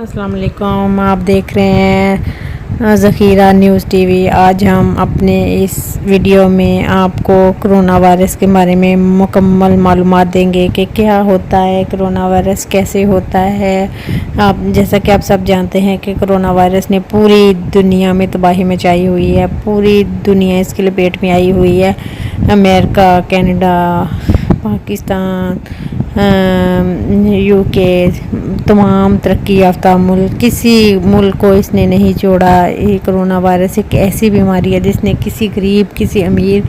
السلام علیکم، آپ دیکھ رہے ہیں ذخیرہ نیوز ٹی وی۔ آج ہم اپنے اس ویڈیو میں آپ کو کرونا وائرس کے بارے میں مکمل معلومات دیں گے کہ کیا ہوتا ہے، کرونا وائرس کیسے ہوتا ہے۔ جیسا کہ آپ سب جانتے ہیں کہ کرونا وائرس نے پوری دنیا میں تباہی مچائی ہوئی ہے، پوری دنیا اس کے لپیٹ میں آئی ہوئی ہے۔ امریکہ، کینیڈا، پاکستان، UK، تمام ترقی یافتہ ملک، کسی ملک کو اس نے نہیں چھوڑا۔ یہ کرونا وائرس ایک ایسی بیماری ہے جس نے کسی غریب کسی امیر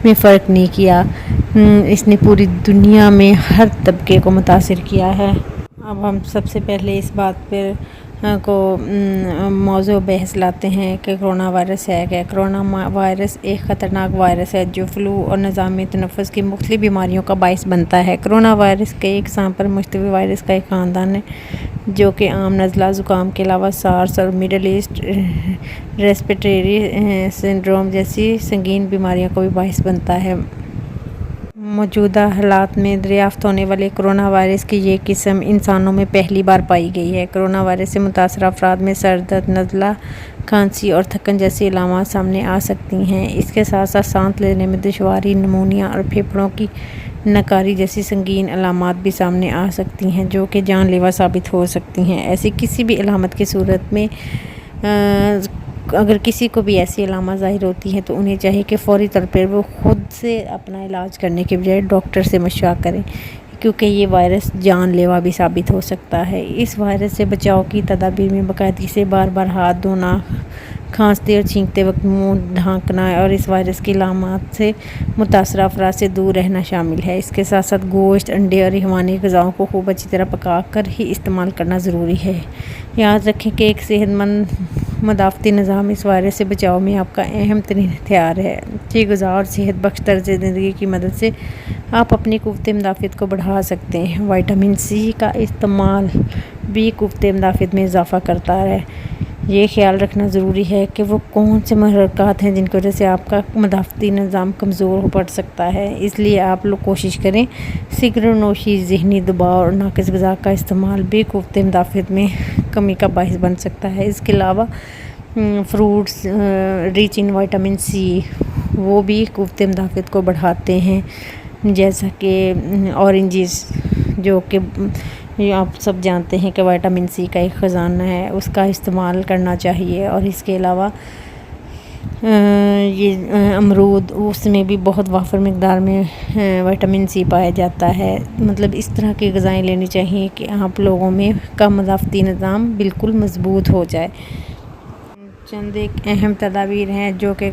میں فرق نہیں کیا، اس نے پوری دنیا میں ہر طبقے کو متاثر کیا ہے۔ اب ہم سب سے پہلے اس بات پر موضوع بحث لاتے ہیں کہ کرونا وائرس ہے کیا۔ کرونا وائرس ایک خطرناک وائرس ہے جو فلو اور نظام تنفس کی مختلف بیماریوں کا باعث بنتا ہے۔ کرونا وائرس کئی اقسام پر مشتمل وائرس کا ایک خاندان ہے جو کہ عام نزلہ زکام کے علاوہ سارس اور مڈل ایسٹ ریسپیریٹری سنڈروم جیسی سنگین بیماریوں کا بھی باعث بنتا ہے۔ موجودہ حالات میں دریافت ہونے والے کرونا وائرس کی یہ قسم انسانوں میں پہلی بار پائی گئی ہے۔ کرونا وائرس سے متاثرہ افراد میں سر درد، نزلہ، کھانسی اور تھکن جیسی علامات سامنے آ سکتی ہیں۔ اس کے ساتھ ساتھ سانس لینے میں دشواری، نمونیا اور پھیپھڑوں کی نکاری جیسی سنگین علامات بھی سامنے آ سکتی ہیں جو کہ جان لیوا ثابت ہو سکتی ہیں۔ ایسی کسی بھی علامت کی صورت میں اگر کسی کو بھی ایسی علامات ظاہر ہوتی ہیں تو انہیں چاہیے کہ فوری طور پر وہ خود سے اپنا علاج کرنے کے بجائے ڈاکٹر سے مشورہ کریں، کیونکہ یہ وائرس جان لیوا بھی ثابت ہو سکتا ہے۔ اس وائرس سے بچاؤ کی تدابیر میں باقاعدگی سے بار بار ہاتھ دھونا، کھانستے اور چھینکتے وقت منہ ڈھانکنا اور اس وائرس کی علامات سے متاثرہ افراد سے دور رہنا شامل ہے۔ اس کے ساتھ ساتھ گوشت، انڈے اور حیوانی غذاؤں کو خوب اچھی طرح پکا کر ہی استعمال کرنا ضروری ہے۔ یاد رکھیں کہ ایک صحت مند مدافعتی نظام اس وائرس سے بچاؤ میں آپ کا اہم ترین ہتھیار ہے۔ اچھی غذا اور صحت بخش طرز زندگی کی مدد سے آپ اپنی قوت مدافعت کو بڑھا سکتے ہیں۔ وٹامن C کا استعمال بھی قوت مدافعت میں اضافہ کرتا ہے۔ یہ خیال رکھنا ضروری ہے کہ وہ کون سے محرکات ہیں جن کی وجہ سے آپ کا مدافعتی نظام کمزور پڑ سکتا ہے۔ اس لیے آپ لوگ کوشش کریں۔ سگریٹ نوشی، ذہنی دباؤ اور ناقص غذا کا استعمال بھی قوت مدافعت میں کمی کا باعث بن سکتا ہے۔ اس کے علاوہ فروٹس ریچ ان وٹامن C وہ بھی قوت مدافعت کو بڑھاتے ہیں، جیسا کہ اورنجز، جو کہ آپ سب جانتے ہیں کہ وٹامن C کا ایک خزانہ ہے، اس کا استعمال کرنا چاہیے۔ اور اس کے علاوہ یہ امرود، اس میں بھی بہت وافر مقدار میں وٹامن C پایا جاتا ہے۔ مطلب اس طرح کی غذائیں لینی چاہیے کہ آپ لوگوں میں کا مدافعتی نظام بالکل مضبوط ہو جائے۔ چند ایک اہم تدابیر ہیں جو کہ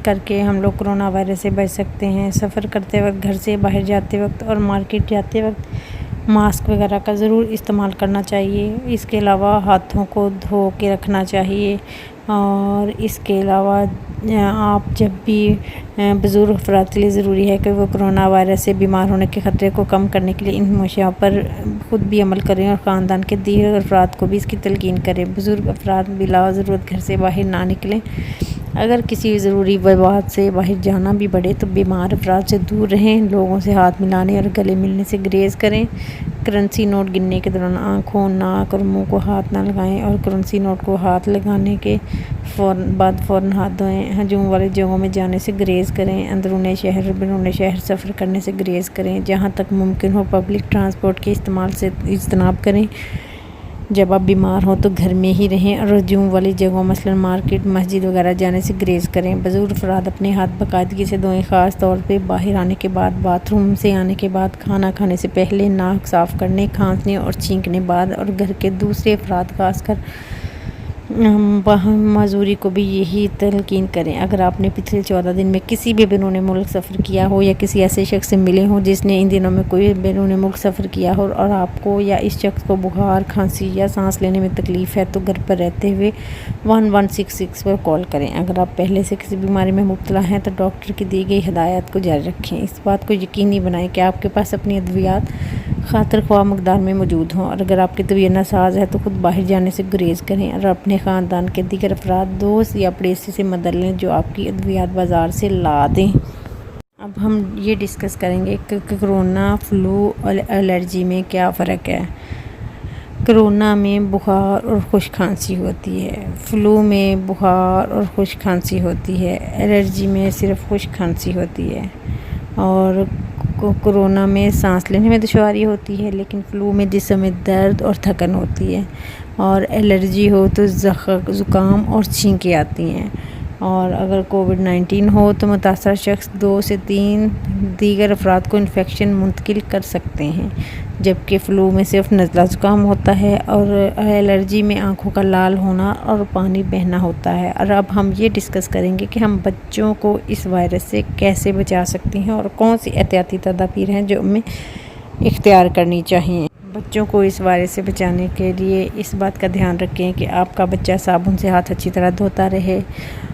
کر کے ہم لوگ کرونا وائرس سے بچ سکتے ہیں۔ سفر کرتے وقت، گھر سے باہر جاتے وقت اور مارکیٹ جاتے وقت ماسک وغیرہ کا ضرور استعمال کرنا چاہیے۔ اس کے علاوہ ہاتھوں کو دھو کے رکھنا چاہیے۔ اور اس کے علاوہ آپ جب بھی بزرگ افراد کے لیے ضروری ہے کہ وہ کرونا وائرس سے بیمار ہونے کے خطرے کو کم کرنے کے لیے ان منشیات پر خود بھی عمل کریں اور خاندان کے دیگر افراد کو بھی اس کی تلقین کریں۔ بزرگ افراد بلا ضرورت گھر سے باہر نہ نکلیں۔ اگر کسی ضروری وجہ سے باہر جانا بھی پڑے تو بیمار افراد سے دور رہیں۔ لوگوں سے ہاتھ ملانے اور گلے ملنے سے گریز کریں۔ کرنسی نوٹ گننے کے دوران آنکھوں، ناک اور منہ کو ہاتھ نہ لگائیں اور کرنسی نوٹ کو ہاتھ لگانے کے فوراً ہاتھ دھوئیں۔ ہجوم والی جگہوں میں جانے سے گریز کریں۔ اندرون شہر اور بیرون شہر سفر کرنے سے گریز کریں۔ جہاں تک ممکن ہو پبلک ٹرانسپورٹ کے استعمال سے اجتناب کریں۔ جب آپ بیمار ہوں تو گھر میں ہی رہیں اور ہجوم والی جگہوں مثلاً مارکیٹ، مسجد وغیرہ جانے سے گریز کریں۔ بزرگ افراد اپنے ہاتھ باقاعدگی سے دھوئیں، خاص طور پہ باہر آنے کے بعد، باتھ روم سے آنے کے بعد، کھانا کھانے سے پہلے، ناک صاف کرنے، کھانسنے اور چھینکنے بعد، اور گھر کے دوسرے افراد خاص کر معذوری کو بھی یہی تلقین کریں۔ اگر آپ نے پچھلے 14 دن میں کسی بھی بیرون ملک سفر کیا ہو یا کسی ایسے شخص سے ملے ہوں جس نے ان دنوں میں کوئی بیرون ملک سفر کیا ہو اور آپ کو یا اس شخص کو بخار، کھانسی یا سانس لینے میں تکلیف ہے تو گھر پر رہتے ہوئے 1166 پر کال کریں۔ اگر آپ پہلے سے کسی بیماری میں مبتلا ہیں تو ڈاکٹر کی دی گئی ہدایات کو جاری رکھیں۔ اس بات کو یقینی بنائیں کہ آپ کے پاس اپنی ادویات خاطر خواہ مقدار میں موجود ہوں، اور اگر آپ کی طبیعت ناساز ہے تو خود باہر جانے سے گریز کریں اور اپنے خاندان کے دیگر افراد، دوست یا پڑوسی سے مدد لیں جو آپ کی ادویات بازار سے لا دیں۔ اب ہم یہ ڈسکس کریں گے کہ کرونا، فلو اور الرجی میں کیا فرق ہے۔ کورونا میں بخار اور خشک کھانسی ہوتی ہے، فلو میں بخار اور خشک کھانسی ہوتی ہے، الرجی میں صرف خشک کھانسی ہوتی ہے، اور کورونا میں سانس لینے میں دشواری ہوتی ہے، لیکن فلو میں جسم میں درد اور تھکن ہوتی ہے، اور الرجی ہو تو زکام اور چھینکیں آتی ہیں، اور اگر کووڈ-19 ہو تو متاثرہ شخص 2 سے 3 دیگر افراد کو انفیکشن منتقل کر سکتے ہیں، جبکہ فلو میں صرف نزلہ زکام ہوتا ہے، اور الرجی میں آنکھوں کا لال ہونا اور پانی بہنا ہوتا ہے۔ اور اب ہم یہ ڈسکس کریں گے کہ ہم بچوں کو اس وائرس سے کیسے بچا سکتے ہیں اور کون سی احتیاطی تدابیر ہیں جو ہمیں اختیار کرنی چاہیے۔ بچوں کو اس وائرس سے بچانے کے لیے اس بات کا دھیان رکھیں کہ آپ کا بچہ صابن سے ہاتھ اچھی طرح دھوتا رہے،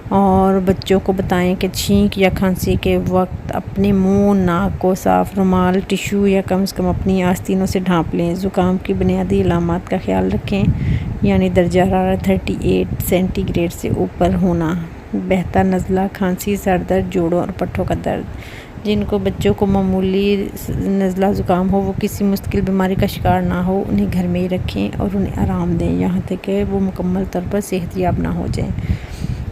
اور بچوں کو بتائیں کہ چھینک یا کھانسی کے وقت اپنے منہ ناک کو صاف رومال، ٹشو یا کم از کم اپنی آستینوں سے ڈھانپ لیں۔ زکام کی بنیادی علامات کا خیال رکھیں، یعنی درجہ حرارت 38 سینٹی گریڈ سے اوپر ہونا، بہتا نزلہ، کھانسی، سر درد، جوڑوں اور پٹھوں کا درد۔ جن کو بچوں کو معمولی نزلہ زکام ہو، وہ کسی مستقل بیماری کا شکار نہ ہو، انہیں گھر میں ہی رکھیں اور انہیں آرام دیں یہاں تک کہ وہ مکمل طور پر صحت یاب نہ ہو جائیں۔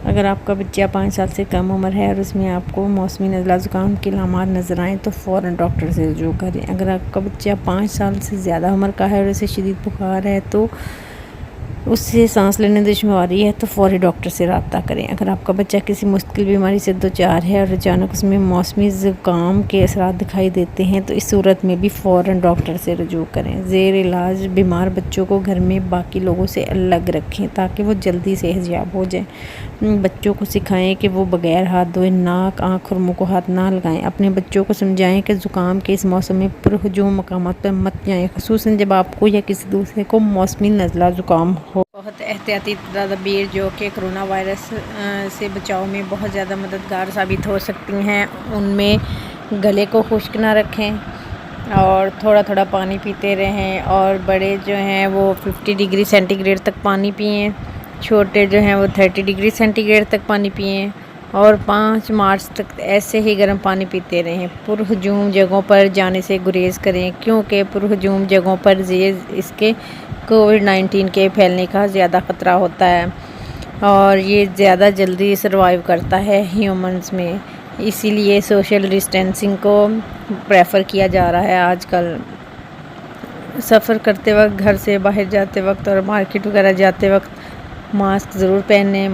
اگر آپ کا بچہ 5 سال سے کم عمر ہے اور اس میں آپ کو موسمی نزلہ زکام کے علامات نظر آئیں تو فوراً ڈاکٹر سے رجوع کریں۔ اگر آپ کا بچہ 5 سال سے زیادہ عمر کا ہے اور اسے شدید بخار ہے تو اس سے سانس لینے میں دشواری ہے تو فوری ڈاکٹر سے رابطہ کریں۔ اگر آپ کا بچہ کسی مستقل بیماری سے دوچار ہے اور اچانک اس میں موسمی زکام کے اثرات دکھائی دیتے ہیں تو اس صورت میں بھی فوراً ڈاکٹر سے رجوع کریں۔ زیر علاج بیمار بچوں کو گھر میں باقی لوگوں سے الگ رکھیں تاکہ وہ جلدی صحت یاب ہو جائیں۔ بچوں کو سکھائیں کہ وہ بغیر ہاتھ دھوئے ناک، آنکھ اور منہ کو ہاتھ نہ لگائیں۔ اپنے بچوں کو سمجھائیں کہ زکام کے اس موسم میں پرہجوم مقامات پر مت جائیں، خصوصاً جب آپ کو یا کسی دوسرے کو موسمی نزلہ زکام ہو۔ بہت احتیاطی تدابیر جو کہ کرونا وائرس سے بچاؤ میں بہت زیادہ مددگار ثابت ہو سکتی ہیں، ان میں گلے کو خشک نہ رکھیں اور تھوڑا تھوڑا پانی پیتے رہیں، اور بڑے جو ہیں وہ 50 ڈگری سینٹی گریڈ تک پانی پئیں، چھوٹے جو ہیں وہ 30 ڈگری سینٹی گریڈ تک پانی پئیں، اور 5 مارچ تک ایسے ہی گرم پانی پیتے رہیں۔ پرہجوم جگہوں پر جانے سے گریز کریں، کیونکہ پرہجوم جگہوں پر اس کے کووڈ-19 کے پھیلنے کا زیادہ خطرہ ہوتا ہے، اور یہ زیادہ جلدی سروائیو کرتا ہے ہیومنز میں، اسی لیے سوشل ڈسٹینسنگ کو پریفر کیا جا رہا ہے آج کل۔ سفر کرتے وقت، گھر سے باہر جاتے وقت اور مارکیٹ وغیرہ جاتے وقت ماسک ضرور پہنیں،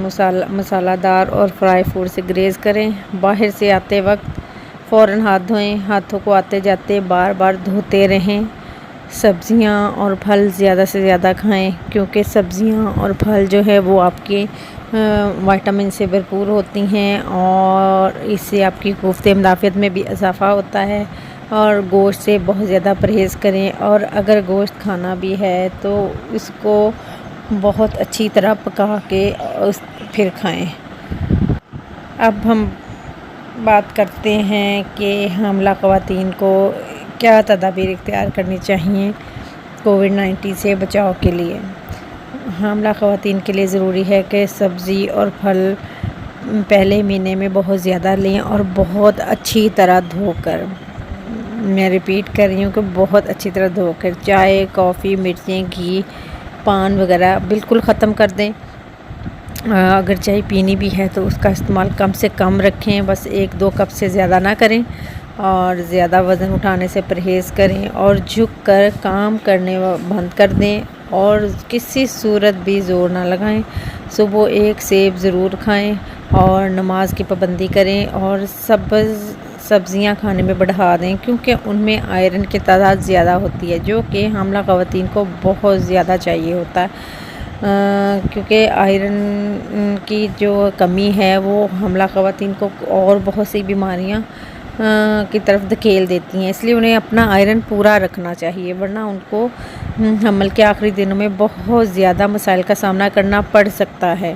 مسالہ دار اور فرائی فوڈ سے گریز کریں۔ باہر سے آتے وقت فوراً ہاتھ دھوئیں، ہاتھوں کو آتے جاتے بار بار دھوتے رہیں۔ سبزیاں اور پھل زیادہ سے زیادہ کھائیں، کیونکہ سبزیاں اور پھل جو ہے وہ آپ کے وٹامن سے بھرپور ہوتی ہیں، اور اس سے آپ کی قوت مدافعت میں بھی اضافہ ہوتا ہے۔ اور گوشت سے بہت زیادہ پرہیز کریں، اور اگر گوشت کھانا بھی ہے تو اس کو بہت اچھی طرح پکا کے پھر کھائیں۔ اب ہم بات کرتے ہیں کہ حاملہ خواتین کو کیا تدابیر اختیار کرنی چاہیے کووڈ-19 سے بچاؤ کے لیے۔ حاملہ خواتین کے لیے ضروری ہے کہ سبزی اور پھل پہلے مہینے میں بہت زیادہ لیں اور بہت اچھی طرح دھو کر، میں ریپیٹ کر رہی ہوں کہ بہت اچھی طرح دھو کر، چائے، کافی، مرچیں، گھی، پان وغیرہ بالکل ختم کر دیں۔ اگر چائے پینی بھی ہے تو اس کا استعمال کم سے کم رکھیں، بس 1-2 کپ سے زیادہ نہ کریں، اور زیادہ وزن اٹھانے سے پرہیز کریں، اور جھک کر کام کرنے بند کر دیں، اور کسی صورت بھی زور نہ لگائیں۔ صبح 1 سیب ضرور کھائیں، اور نماز کی پابندی کریں، اور سبزیاں کھانے میں بڑھا دیں، کیونکہ ان میں آئرن کی تعداد زیادہ ہوتی ہے جو کہ حاملہ خواتین کو بہت زیادہ چاہیے ہوتا ہے، کیونکہ آئرن کی جو کمی ہے وہ حاملہ خواتین کو اور بہت سی بیماریاں کی طرف دھکیل دیتی ہیں، اس لیے انہیں اپنا آئرن پورا رکھنا چاہیے، ورنہ ان کو حمل کے آخری دنوں میں بہت زیادہ مسائل کا سامنا کرنا پڑ سکتا ہے۔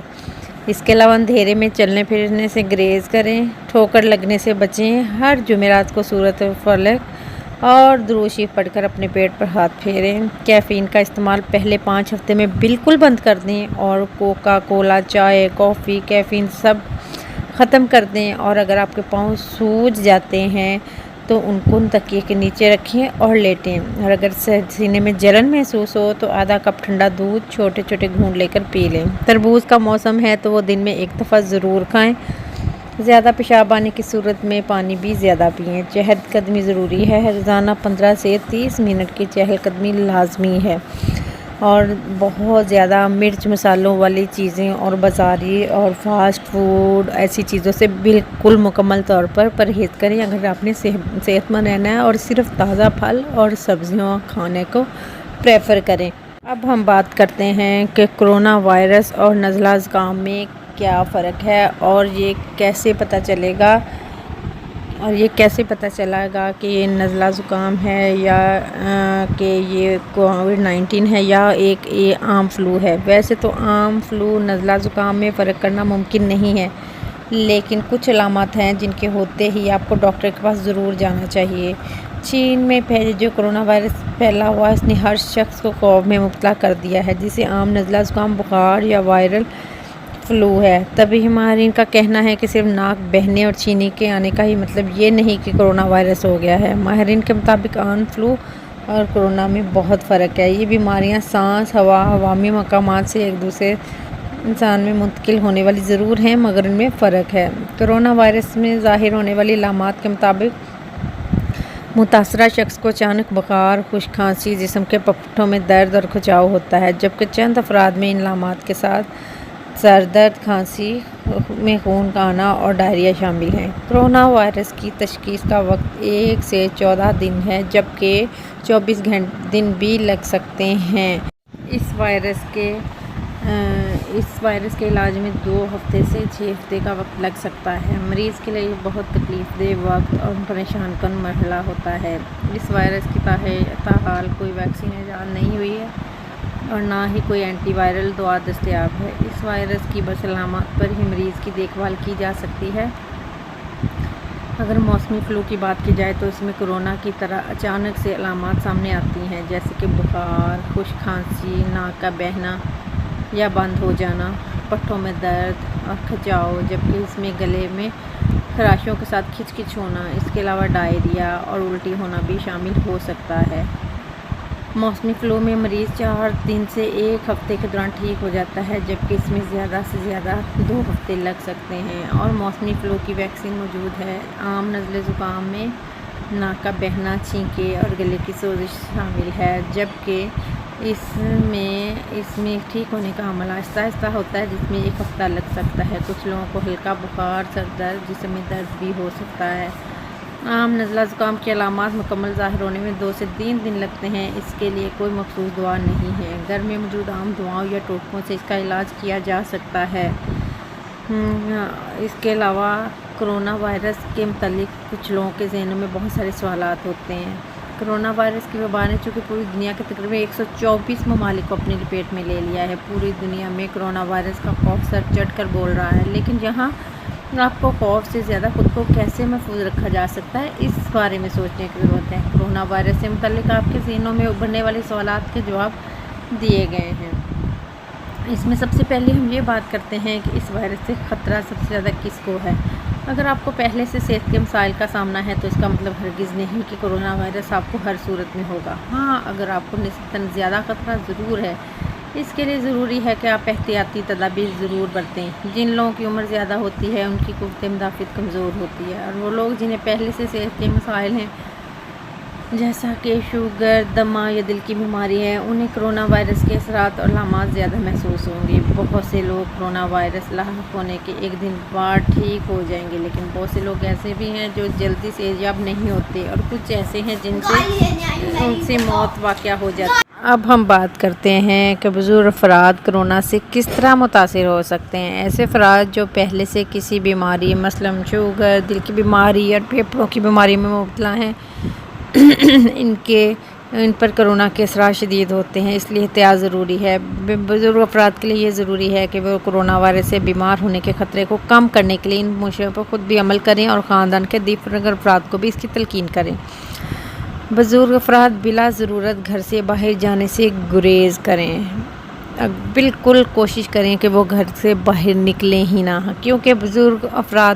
اس کے علاوہ اندھیرے میں چلنے پھرنے سے گریز کریں، ٹھوکر لگنے سے بچیں، ہر جمعرات کو سورۃ الفلق اور درود شریف پڑھ کر اپنے پیٹ پر ہاتھ پھیریں۔ کیفین کا استعمال پہلے 5 ہفتے میں بالکل بند کر دیں، اور کوکا کولا، چائے، کافی، کیفین سب ختم کر دیں، اور اگر آپ کے پاؤں سوج جاتے ہیں تو ان کو تکیے کے نیچے رکھیں اور لیٹیں، اور اگر سینے میں جلن محسوس ہو تو آدھا کپ ٹھنڈا دودھ چھوٹے چھوٹے گھونٹ لے کر پی لیں۔ تربوز کا موسم ہے تو وہ دن میں ایک دفعہ ضرور کھائیں۔ زیادہ پیشاب آنے کی صورت میں پانی بھی زیادہ پئیں۔ چہل قدمی ضروری ہے، روزانہ 15 سے 30 منٹ کی چہل قدمی لازمی ہے، اور بہت زیادہ مرچ مسالوں والی چیزیں اور بازاری اور فاسٹ فوڈ ایسی چیزوں سے بالکل مکمل طور پر پرہیز کریں اگر آپ نے صحت مند رہنا ہے، اور صرف تازہ پھل اور سبزیاں کھانے کو پریفر کریں۔ اب ہم بات کرتے ہیں کہ کرونا وائرس اور نزلہ زکام میں کیا فرق ہے، اور یہ کیسے پتہ چلے گا کہ یہ نزلہ زکام ہے یا کہ یہ کووڈ-19 ہے یا ایک عام فلو ہے۔ ویسے تو عام فلو نزلہ زکام میں فرق کرنا ممکن نہیں ہے، لیکن کچھ علامات ہیں جن کے ہوتے ہی آپ کو ڈاکٹر کے پاس ضرور جانا چاہیے۔ چین میں پہلے جو کرونا وائرس پھیلا ہوا اس نے ہر شخص کو خوف میں مبتلا کر دیا ہے، جسے عام نزلہ زکام، بخار یا وائرل فلو ہے۔ طبی ماہرین کا کہنا ہے کہ صرف ناک بہنے اور چھینک کے آنے کا ہی مطلب یہ نہیں کہ کرونا وائرس ہو گیا ہے۔ ماہرین کے مطابق عام فلو اور کرونا میں بہت فرق ہے۔ یہ بیماریاں سانس، ہوا، عوامی مقامات سے ایک دوسرے انسان میں منتقل ہونے والی ضرور ہیں، مگر ان میں فرق ہے۔ کرونا وائرس میں ظاہر ہونے والی علامات کے مطابق متاثرہ شخص کو اچانک بخار، خشک کھانسی، جسم کے پٹھوں میں درد اور کھچاؤ ہوتا ہے، جبکہ چند افراد میں ان علامات کے ساتھ سر درد، کھانسی، میں خون کا آنا اور ڈائریا شامل ہیں۔ کرونا وائرس کی تشخیص کا وقت 1 سے 14 دن ہے، جبکہ 24 دن بھی لگ سکتے ہیں۔ اس وائرس کے علاج میں 2 ہفتے سے 6 ہفتے کا وقت لگ سکتا ہے۔ مریض کے لیے یہ بہت تکلیف دہ وقت اور پریشان کن مرحلہ ہوتا ہے۔ اس وائرس کی تاحال کوئی ویکسین ایجاد نہیں ہوئی ہے اور نہ ہی کوئی اینٹی وائرل دوا دستیاب ہے۔ اس وائرس کی بس علامات پر ہی مریض کی دیکھ بھال کی جا سکتی ہے۔ اگر موسمی فلو کی بات کی جائے تو اس میں کرونا کی طرح اچانک سے علامات سامنے آتی ہیں، جیسے کہ بخار، خشک کھانسی، ناک کا بہنا یا بند ہو جانا، پٹھوں میں درد اور کھچاؤ، جبکہ اس میں گلے میں خراشوں کے ساتھ کھچ کھچ ہونا، اس کے علاوہ ڈائریا اور الٹی ہونا بھی شامل ہو سکتا ہے۔ موسمی فلو میں مریض 4 دن سے 1 ہفتے کے دوران ٹھیک ہو جاتا ہے، جبکہ اس میں زیادہ سے زیادہ 2 ہفتے لگ سکتے ہیں، اور موسمی فلو کی ویکسین موجود ہے۔ عام نزلہ زکام میں ناک کا بہنا، چھینکیں اور گلے کی سوزش شامل ہے، جبکہ اس میں ٹھیک ہونے کا عمل آہستہ آہستہ ہوتا ہے، جس میں 1 ہفتہ لگ سکتا ہے۔ کچھ لوگوں کو ہلکا بخار، سر درد، جسم میں درد بھی ہو سکتا ہے۔ عام نزلہ زکام کی علامات مکمل ظاہر ہونے میں 2 سے 3 دن لگتے ہیں۔ اس کے لیے کوئی مخصوص دوا نہیں ہے۔ گھر میں موجود عام دواؤں یا ٹوٹکوں سے اس کا علاج کیا جا سکتا ہے۔ اس کے علاوہ کرونا وائرس کے متعلق کچھ لوگوں کے ذہنوں میں بہت سارے سوالات ہوتے ہیں۔ کرونا وائرس کی وبا نے چونکہ پوری دنیا کے تقریباً 124 ممالک کو اپنی لپیٹ میں لے لیا ہے۔ پوری دنیا میں کرونا وائرس کا خوف سر چڑھ کر بول رہا ہے، لیکن یہاں آپ کو خوف سے زیادہ خود کو کیسے محفوظ رکھا جا سکتا ہے، اس بارے میں سوچنے کی ضرورت ہے۔ کرونا وائرس سے متعلق آپ کے ذہنوں میں ابھرنے والے سوالات کے جواب دیے گئے ہیں۔ اس میں سب سے پہلے ہم یہ بات کرتے ہیں کہ اس وائرس سے خطرہ سب سے زیادہ کس کو ہے۔ اگر آپ کو پہلے سے صحت کے مسائل کا سامنا ہے تو اس کا مطلب ہرگز نہیں کہ کرونا وائرس آپ کو ہر صورت میں ہوگا۔ ہاں، اگر آپ کو نسبتاً زیادہ خطرہ ضرور ہے، اس کے لیے ضروری ہے کہ آپ احتیاطی تدابیر ضرور برتیں۔ جن لوگوں کی عمر زیادہ ہوتی ہے ان کی قوت مدافعت کمزور ہوتی ہے، اور وہ لوگ جنہیں پہلے سے صحت کے مسائل ہیں جیسا کہ شوگر، دمہ یا دل کی بیماری ہے، انہیں کرونا وائرس کے اثرات اور علامات زیادہ محسوس ہوں گے۔ بہت سے لوگ کرونا وائرس لاحق ہونے کے 1 دن بعد ٹھیک ہو جائیں گے، لیکن بہت سے لوگ ایسے بھی ہیں جو جلدی سے صحتیاب نہیں ہوتے، اور کچھ ایسے ہیں جن سے موت واقع ہو جاتی ہے۔ اب ہم بات کرتے ہیں کہ بزرگ افراد کرونا سے کس طرح متاثر ہو سکتے ہیں۔ ایسے افراد جو پہلے سے کسی بیماری مثلاً شوگر، دل کی بیماری یا پھیپھڑوں کی بیماری میں مبتلا ہیں، ان پر کرونا کے اثرات شدید ہوتے ہیں، اس لیے احتیاط ضروری ہے۔ بزرگ افراد کے لیے یہ ضروری ہے کہ وہ کرونا وائرس سے بیمار ہونے کے خطرے کو کم کرنے کے لیے ان منشیوں پر خود بھی عمل کریں اور خاندان کے دیگر افراد کو بھی اس کی تلقین کریں۔ بزرگ افراد بلا ضرورت گھر سے باہر جانے سے گریز کریں۔ بالکل کوشش کریں کہ وہ گھر سے باہر نکلیں ہی نہ، کیونکہ بزرگ افراد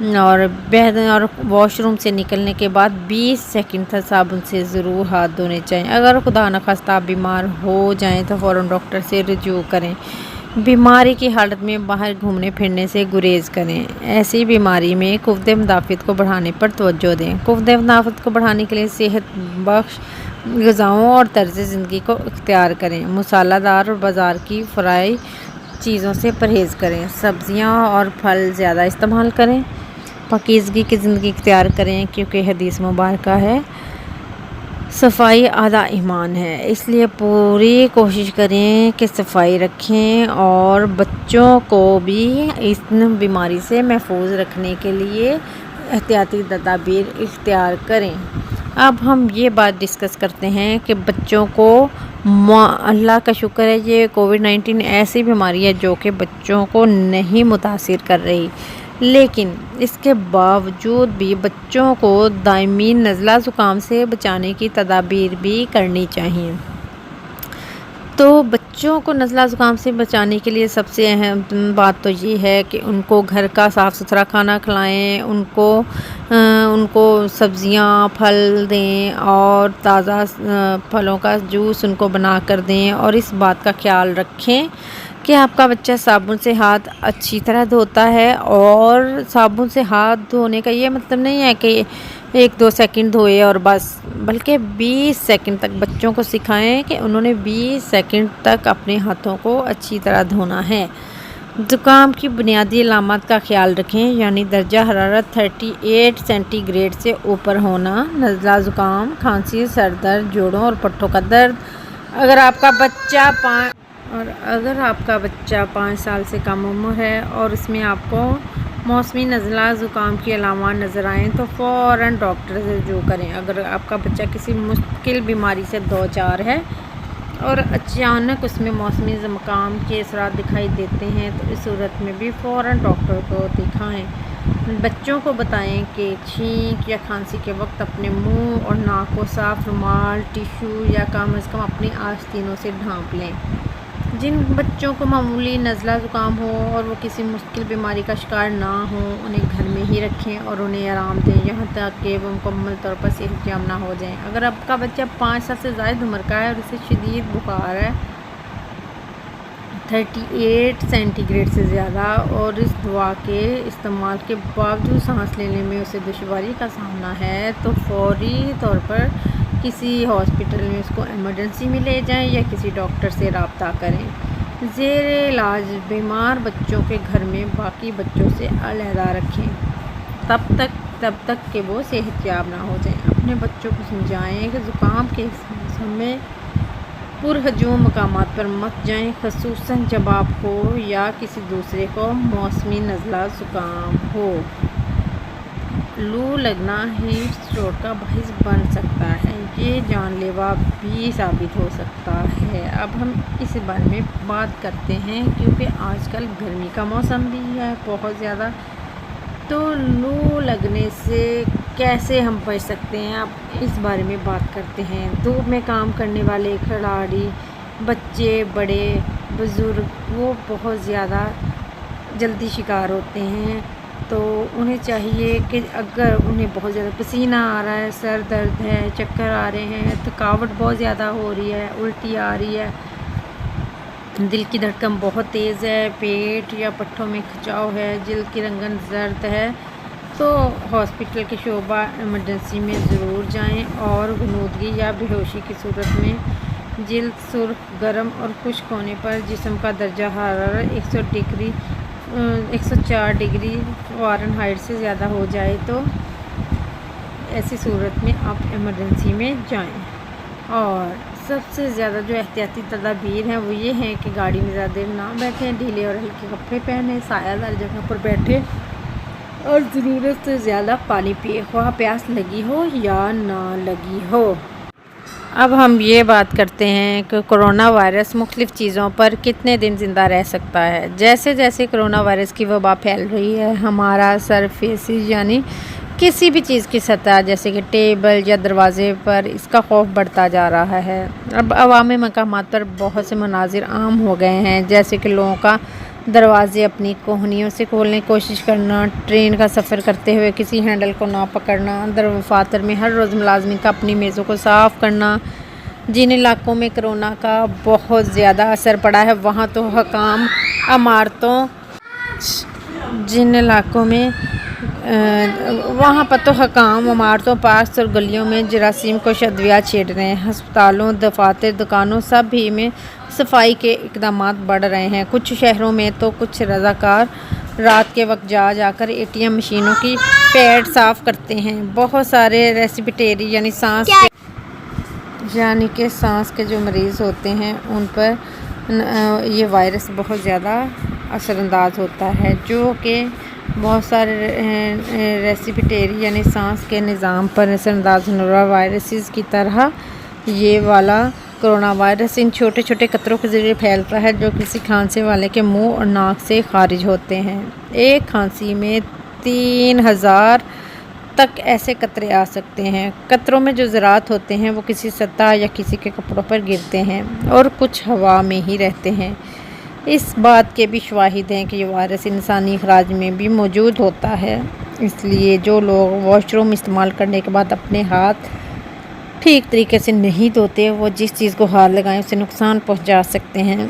اور بہتر اور واش روم سے نکلنے کے بعد 20 سیکنڈ تک صابن سے ضرور ہاتھ دھونے چاہیے۔ اگر خدا نخواستہ آپ بیمار ہو جائیں تو فوراً ڈاکٹر سے رجوع کریں۔ بیماری کی حالت میں باہر گھومنے پھرنے سے گریز کریں۔ ایسی بیماری میں قوت مدافعت کو بڑھانے پر توجہ دیں۔ قوت مدافعت کو بڑھانے کے لیے صحت بخش غذاؤں اور طرز زندگی کو اختیار کریں۔ مسالہ دار اور بازار کی فرائی چیزوں سے پرہیز کریں۔ سبزیاں اور پھل زیادہ استعمال کریں۔ پاکیزگی کی زندگی اختیار کریں، کیونکہ حدیث مبارکہ ہے صفائی آدھا ایمان ہے۔ اس لیے پوری کوشش کریں کہ صفائی رکھیں اور بچوں کو بھی اس بیماری سے محفوظ رکھنے کے لیے احتیاطی تدابیر اختیار کریں۔ اب ہم یہ بات ڈسکس کرتے ہیں کہ بچوں کو اللہ کا شکر ہے یہ کووڈ-19 ایسی بیماری ہے جو کہ بچوں کو نہیں متاثر کر رہی، لیکن اس کے باوجود بھی بچوں کو دائمی نزلہ زکام سے بچانے کی تدابیر بھی کرنی چاہیے۔ تو بچوں کو نزلہ زکام سے بچانے کے لیے سب سے اہم بات تو یہ ہے کہ ان کو گھر کا صاف ستھرا کھانا کھلائیں، ان کو سبزیاں پھل دیں اور تازہ پھلوں کا جوس ان کو بنا کر دیں، اور اس بات کا خیال رکھیں کہ آپ کا بچہ صابن سے ہاتھ اچھی طرح دھوتا ہے۔ اور صابن سے ہاتھ دھونے کا یہ مطلب نہیں ہے کہ 1-2 سیکنڈ دھوئے اور بس، بلکہ 20 سیکنڈ تک بچوں کو سکھائیں کہ انہوں نے 20 سیکنڈ تک اپنے ہاتھوں کو اچھی طرح دھونا ہے۔ زکام کی بنیادی علامات کا خیال رکھیں، یعنی درجہ حرارت 38 سینٹی گریڈ سے اوپر ہونا، نزلہ زکام، کھانسی، سر درد، جوڑوں اور پٹھوں کا درد۔ اگر آپ کا بچہ 5 سال سے کم عمر ہے اور اس میں آپ کو موسمی نزلہ زکام کی علامات نظر آئیں تو فوراً ڈاکٹر سے رجوع کریں۔ اگر آپ کا بچہ کسی مشکل بیماری سے دوچار ہے اور اچانک اس میں موسمی زکام کے اثرات دکھائی دیتے ہیں تو اس صورت میں بھی فوراً ڈاکٹر کو دکھائیں۔ بچوں کو بتائیں کہ چھینک یا کھانسی کے وقت اپنے منہ اور ناک کو صاف رومال، ٹیشو یا کم از کم اپنی آستینوں سے ڈھانپ لیں۔ جن بچوں کو معمولی نزلہ زکام ہو اور وہ کسی مشکل بیماری کا شکار نہ ہوں، انہیں گھر میں ہی رکھیں اور انہیں آرام دیں یہاں تک کہ وہ مکمل طور پر صحت یاب نہ ہو جائیں۔ اگر آپ کا بچہ 5 سال سے زائد عمر کا ہے اور اسے شدید بخار ہے 38 سینٹی گریڈ سے زیادہ، اور اس دوا کے استعمال کے باوجود سانس لینے میں اسے دشواری کا سامنا ہے، تو فوری طور پر کسی ہاسپٹل میں اس کو ایمرجنسی میں لے جائیں یا کسی ڈاکٹر سے رابطہ کریں۔ زیر علاج بیمار بچوں کے گھر میں باقی بچوں سے علیحدہ رکھیں تب تک کہ وہ صحت یاب نہ ہو جائیں۔ اپنے بچوں کو سمجھائیں کہ زکام کے اس موسم میں پرہجوم مقامات پر مت جائیں، خصوصاً جب آپ کو یا کسی دوسرے کو موسمی نزلہ زکام ہو۔ لو لگنا ہیٹ اسٹروک کا باعث بن سکتا ہے، یہ جان لیوا بھی ثابت ہو سکتا ہے۔ اب ہم اس بارے میں بات کرتے ہیں کیونکہ آج کل گرمی کا موسم بھی ہے بہت زیادہ، تو لو لگنے سے کیسے ہم بچ سکتے ہیں، اب اس بارے میں بات کرتے ہیں۔ دھوپ میں کام کرنے والے کھلاڑی، بچے، بڑے، بزرگ، وہ بہت زیادہ جلدی شکار ہوتے ہیں، تو انہیں چاہیے کہ اگر انہیں بہت زیادہ پسینہ آ رہا ہے، سر درد ہے، چکر آ رہے ہیں، تھکاوٹ بہت زیادہ ہو رہی ہے، الٹی آ رہی ہے، دل کی دھڑکن بہت تیز ہے، پیٹ یا پٹھوں میں کھچاؤ ہے، جلد کی رنگن زرد ہے، تو ہاسپٹل کے شعبہ ایمرجنسی میں ضرور جائیں۔ اور غنودگی یا بے ہوشی کی صورت میں جلد سرخ، گرم اور خشک ہونے پر جسم کا درجہ حرارت 104 ڈگری فارنہائٹ سے زیادہ ہو جائے تو ایسی صورت میں آپ ایمرجنسی میں جائیں۔ اور سب سے زیادہ جو احتیاطی تدابیر ہیں وہ یہ ہیں کہ گاڑی میں زیادہ دیر نہ بیٹھیں، ڈھیلے اور ہلکے کپڑے پہنیں، سایہ دار جگہ پر بیٹھیں اور ضرورت سے زیادہ پانی پئیں، خواہ پیاس لگی ہو یا نہ لگی ہو۔ اب ہم یہ بات کرتے ہیں کہ کرونا وائرس مختلف چیزوں پر کتنے دن زندہ رہ سکتا ہے۔ جیسے جیسے کرونا وائرس کی وبا پھیل رہی ہے، ہمارا سرفیسز یعنی کسی بھی چیز کی سطح جیسے کہ ٹیبل یا دروازے پر اس کا خوف بڑھتا جا رہا ہے۔ اب عوامی مقامات پر بہت سے مناظر عام ہو گئے ہیں، جیسے کہ لوگوں کا دروازے اپنی کوہنیوں سے کھولنے کی کوشش کرنا، ٹرین کا سفر کرتے ہوئے کسی ہینڈل کو نہ پکڑنا، دفاتر میں ہر روز ملازمین کا اپنی میزوں کو صاف کرنا۔ جن علاقوں میں کرونا کا بہت زیادہ اثر پڑا ہے وہاں پر تو حکام عمارتوں، پارکس اور گلیوں میں جراثیم کش ادویات چھیڑ رہے ہیں۔ ہسپتالوں، دفاتر، دکانوں سب بھی میں صفائی کے اقدامات بڑھ رہے ہیں۔ کچھ شہروں میں تو کچھ رضاکار رات کے وقت جا کر ATM مشینوں کی پیڈ صاف کرتے ہیں۔ بہت سارے ریسپیریٹری یعنی کہ سانس کے جو مریض ہوتے ہیں ان پر یہ وائرس بہت زیادہ اثر انداز ہوتا ہے، جو کہ بہت سارے ریسپیریٹری یعنی سانس کے نظام پر اثر انداز ہونے والا وائرسز کی طرح یہ والا کرونا وائرس ان چھوٹے چھوٹے قطروں کے ذریعے پھیلتا ہے جو کسی کھانسے والے کے منہ اور ناک سے خارج ہوتے ہیں۔ ایک کھانسی میں 3000 تک ایسے قطرے آ سکتے ہیں۔ قطروں میں جو ذرات ہوتے ہیں وہ کسی سطح یا کسی کے کپڑوں پر گرتے ہیں اور کچھ ہوا میں ہی رہتے ہیں۔ اس بات کے بھی شواہد ہیں کہ یہ وائرس انسانی اخراج میں بھی موجود ہوتا ہے، اس لیے جو لوگ واش روم استعمال کرنے کے بعد اپنے ہاتھ ٹھیک طریقے سے نہیں دھوتے وہ جس چیز کو ہاتھ لگائیں اسے نقصان پہنچا سکتے ہیں۔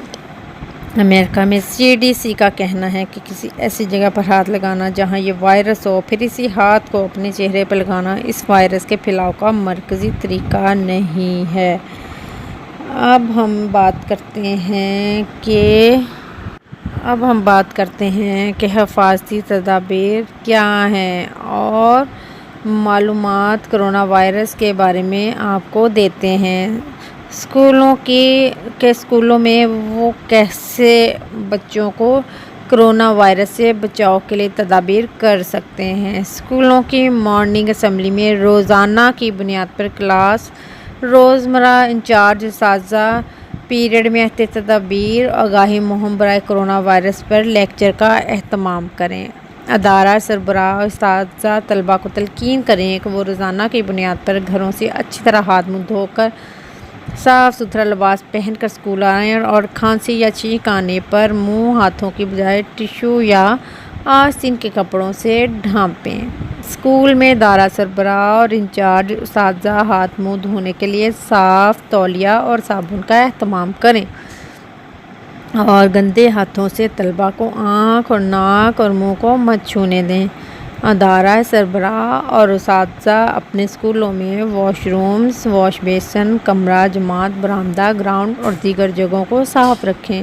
امریکہ میں CDC کا کہنا ہے کہ کسی ایسی جگہ پر ہاتھ لگانا جہاں یہ وائرس ہو پھر اسی ہاتھ کو اپنے چہرے پر لگانا اس وائرس کے پھیلاؤ کا مرکزی طریقہ نہیں ہے۔ اب ہم بات کرتے ہیں کہ حفاظتی تدابیر کیا ہیں اور معلومات کرونا وائرس کے بارے میں آپ کو دیتے ہیں۔ اسکولوں میں وہ کیسے بچوں کو کرونا وائرس سے بچاؤ کے لیے تدابیر کر سکتے ہیں۔ اسکولوں کی مارننگ اسمبلی میں روزانہ کی بنیاد پر کلاس روزمرہ انچارج اساتذہ پیریڈ میں احتیاطی تدابیر آگاہی مہم برائے کرونا وائرس پر لیکچر کا اہتمام کریں۔ ادارہ سربراہ اساتذہ طلباء کو تلقین کریں کہ وہ روزانہ کی بنیاد پر گھروں سے اچھی طرح ہاتھ منہ دھو کر صاف ستھرا لباس پہن کر اسکول آئیں اور کھانسی یا چھینک آنے پر منہ ہاتھوں کی بجائے ٹشو یا آستین کے کپڑوں سے ڈھانپیں۔ اسکول میں ادارہ سربراہ اور انچارج اساتذہ ہاتھ منہ دھونے کے لیے صاف تولیہ اور صابن کا اہتمام کریں اور گندے ہاتھوں سے طلباء کو آنکھ اور ناک اور منہ کو مت چھونے دیں۔ ادارہ سربراہ اور اساتذہ اپنے اسکولوں میں واش رومز، واش بیسن، کمرہ جماعت، برآمدہ، گراؤنڈ اور دیگر جگہوں کو صاف رکھیں۔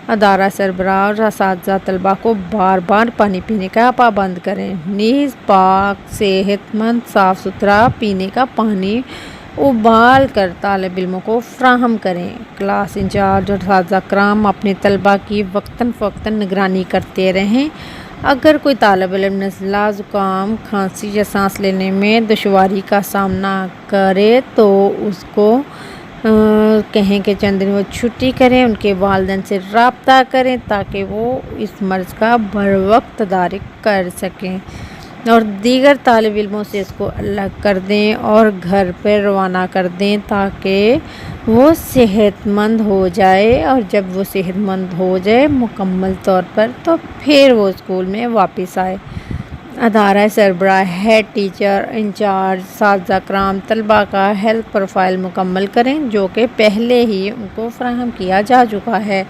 ادارہ سربراہ اور اساتذہ طلباء کو بار بار پانی پینے کا پابند کریں، نیز پاک، صحت مند، صاف ستھرا پینے کا پانی ابال کر طالب علموں کو فراہم کریں۔ کلاس انچارج اور اساتذہ کرام اپنے طلباء کی وقتاً فوقتاً نگرانی کرتے رہیں۔ اگر کوئی طالب علم نزلہ، زکام، کھانسی یا سانس لینے میں دشواری کا سامنا کرے تو اس کو کہیں کہ چند دن وہ چھٹی کریں، ان کے والدین سے رابطہ کریں تاکہ وہ اس مرض کا بروقت تدارک کر سکیں اور دیگر طالب علموں سے اس کو الگ کر دیں اور گھر پر روانہ کر دیں تاکہ وہ صحت مند ہو جائے، اور جب وہ صحت مند ہو جائے مکمل طور پر تو پھر وہ اسکول میں واپس آئے۔ ادارہ سربراہ، ہیڈ ٹیچر، انچارج، اساتذہ کرام طلباء کا ہیلتھ پروفائل مکمل کریں جو کہ پہلے ہی ان کو فراہم کیا جا چکا ہے۔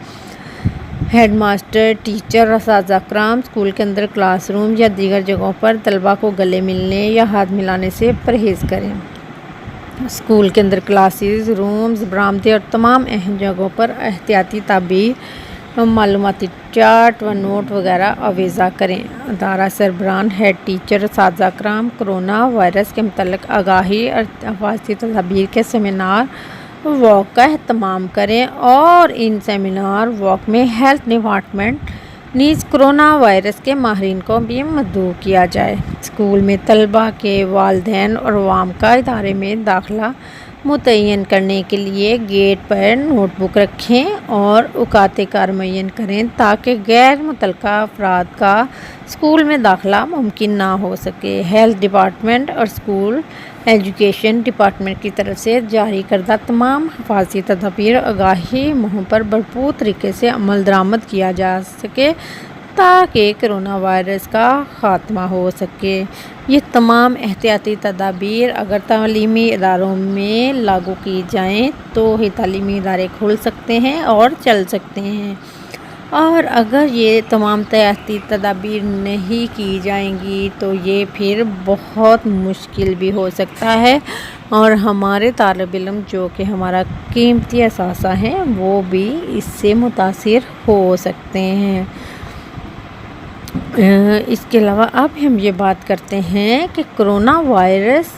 ہیڈ ماسٹر، ٹیچر اور اساتذہ کرام اسکول کے اندر کلاس روم یا دیگر جگہوں پر طلباء کو گلے ملنے یا ہاتھ ملانے سے پرہیز کریں۔ اسکول کے اندر کلاسز رومز، برآمدے اور تمام اہم جگہوں پر احتیاطی تدابیر، معلوماتی چارٹ و نوٹ وغیرہ آویزاں کریں۔ ادارہ سربراہ، ہیڈ ٹیچر، اساتذہ کرام کرونا وائرس کے متعلق آگاہی اور حفاظتی تدابیر کے سیمینار واک کا اہتمام کریں اور ان سیمینار واک میں ہیلتھ ڈپارٹمنٹ نیز کرونا وائرس کے ماہرین کو بھی مدعو کیا جائے۔ اسکول میں طلباء کے والدین اور عوام کا ادارے میں داخلہ متعین کرنے کے لیے گیٹ پر نوٹ بک رکھیں اور اوقات کار معین کریں تاکہ غیر متعلقہ افراد کا اسکول میں داخلہ ممکن نہ ہو سکے۔ ہیلتھ ڈپارٹمنٹ اور اسکول ایجوکیشن ڈپارٹمنٹ کی طرف سے جاری کردہ تمام حفاظتی تدابیر آگاہی مہم پر بھرپور طریقے سے عمل درآمد کیا جا سکے تاکہ کرونا وائرس کا خاتمہ ہو سکے۔ یہ تمام احتیاطی تدابیر اگر تعلیمی اداروں میں لاگو کی جائیں تو ہی تعلیمی ادارے کھل سکتے ہیں اور چل سکتے ہیں، اور اگر یہ تمام احتیاطی تدابیر نہیں کی جائیں گی تو یہ پھر بہت مشکل بھی ہو سکتا ہے، اور ہمارے طالب علم جو کہ ہمارا قیمتی اثاثہ ہیں وہ بھی اس سے متاثر ہو سکتے ہیں۔ اس کے علاوہ اب ہم یہ بات کرتے ہیں کہ کرونا وائرس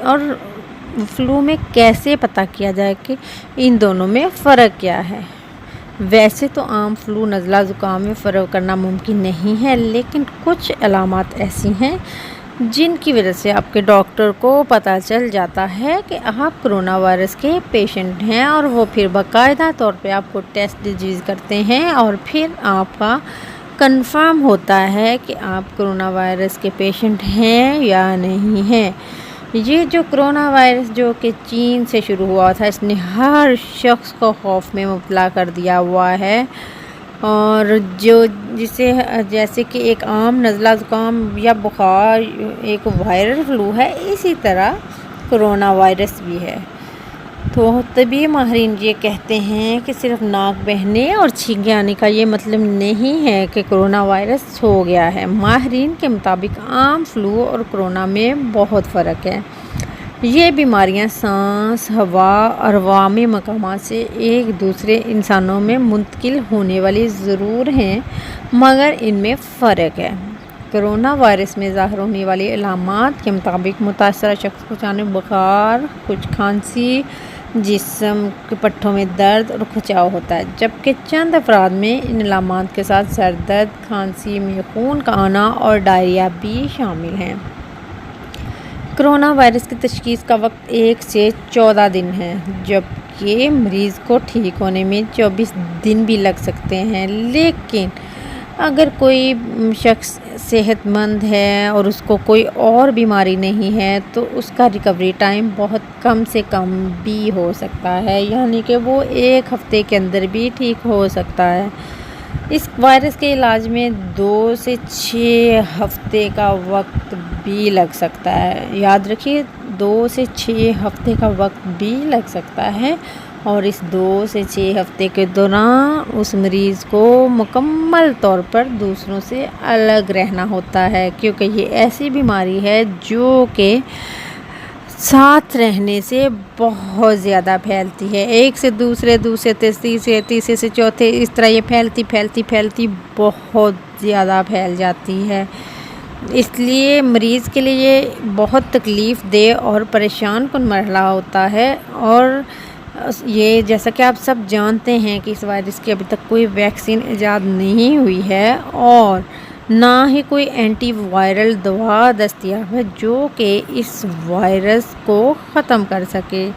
اور فلو میں کیسے پتہ کیا جائے کہ ان دونوں میں فرق کیا ہے۔ ویسے تو عام فلو نزلہ زکام میں فرق کرنا ممکن نہیں ہے، لیکن کچھ علامات ایسی ہیں جن کی وجہ سے آپ کے ڈاکٹر کو پتہ چل جاتا ہے کہ آپ کرونا وائرس کے پیشنٹ ہیں، اور وہ پھر باقاعدہ طور پہ آپ کو ٹیسٹ ڈیزیز کرتے ہیں اور پھر آپ کا کنفرم ہوتا ہے کہ آپ کرونا وائرس کے پیشنٹ ہیں یا نہیں ہیں۔ یہ جو کرونا وائرس جو کہ چین سے شروع ہوا تھا، اس نے ہر شخص کو خوف میں مبتلا کر دیا ہوا ہے، اور جیسے کہ ایک عام نزلہ زکام یا بخار ایک وائرل فلو ہے، اسی طرح کرونا وائرس بھی ہے۔ تو طبی ماہرین یہ کہتے ہیں کہ صرف ناک بہنے اور چھینکیں آنے کا یہ مطلب نہیں ہے کہ کرونا وائرس ہو گیا ہے۔ ماہرین کے مطابق عام فلو اور کرونا میں بہت فرق ہے۔ یہ بیماریاں سانس، ہوا اور عوامی مقامات سے ایک دوسرے انسانوں میں منتقل ہونے والی ضرور ہیں، مگر ان میں فرق ہے۔ کرونا وائرس میں ظاہر ہونے والی علامات کے مطابق متاثرہ شخص کو اچانک بخار، کچھ کھانسی، جسم کے پٹھوں میں درد اور کھچاؤ ہوتا ہے، جبکہ چند افراد میں ان علامات کے ساتھ سر درد، کھانسی میں خون کا آنا اور ڈائریا بھی شامل ہیں۔ کرونا وائرس کی تشخیص کا وقت 1 سے 14 دن ہے، جبکہ مریض کو ٹھیک ہونے میں 24 دن بھی لگ سکتے ہیں۔ لیکن اگر کوئی شخص صحت مند ہے اور اس کو کوئی اور بیماری نہیں ہے تو اس کا ریکوری ٹائم بہت کم سے کم بھی ہو سکتا ہے، یعنی کہ وہ 1 ہفتے کے اندر بھی ٹھیک ہو سکتا ہے۔ اس وائرس کے علاج میں 2 سے 6 ہفتے کا وقت بھی لگ سکتا ہے۔ یاد رکھیے 2 سے 6 ہفتے کا وقت بھی لگ سکتا ہے، اور اس 2 سے 6 ہفتے کے دوران اس مریض کو مکمل طور پر دوسروں سے الگ رہنا ہوتا ہے، کیونکہ یہ ایسی بیماری ہے جو کہ ساتھ رہنے سے بہت زیادہ پھیلتی ہے، ایک سے دوسرے سے تیسرے سے چوتھے، اس طرح یہ پھیلتی بہت زیادہ پھیل جاتی ہے۔ اس لیے مریض کے لیے یہ بہت تکلیف دہ اور پریشان کن مرحلہ ہوتا ہے، اور یہ جیسا کہ آپ سب جانتے ہیں کہ اس وائرس کی ابھی تک کوئی ویکسین ایجاد نہیں ہوئی ہے، اور نہ ہی کوئی اینٹی وائرل دوا دستیاب ہے جو کہ اس وائرس کو ختم کر سکے۔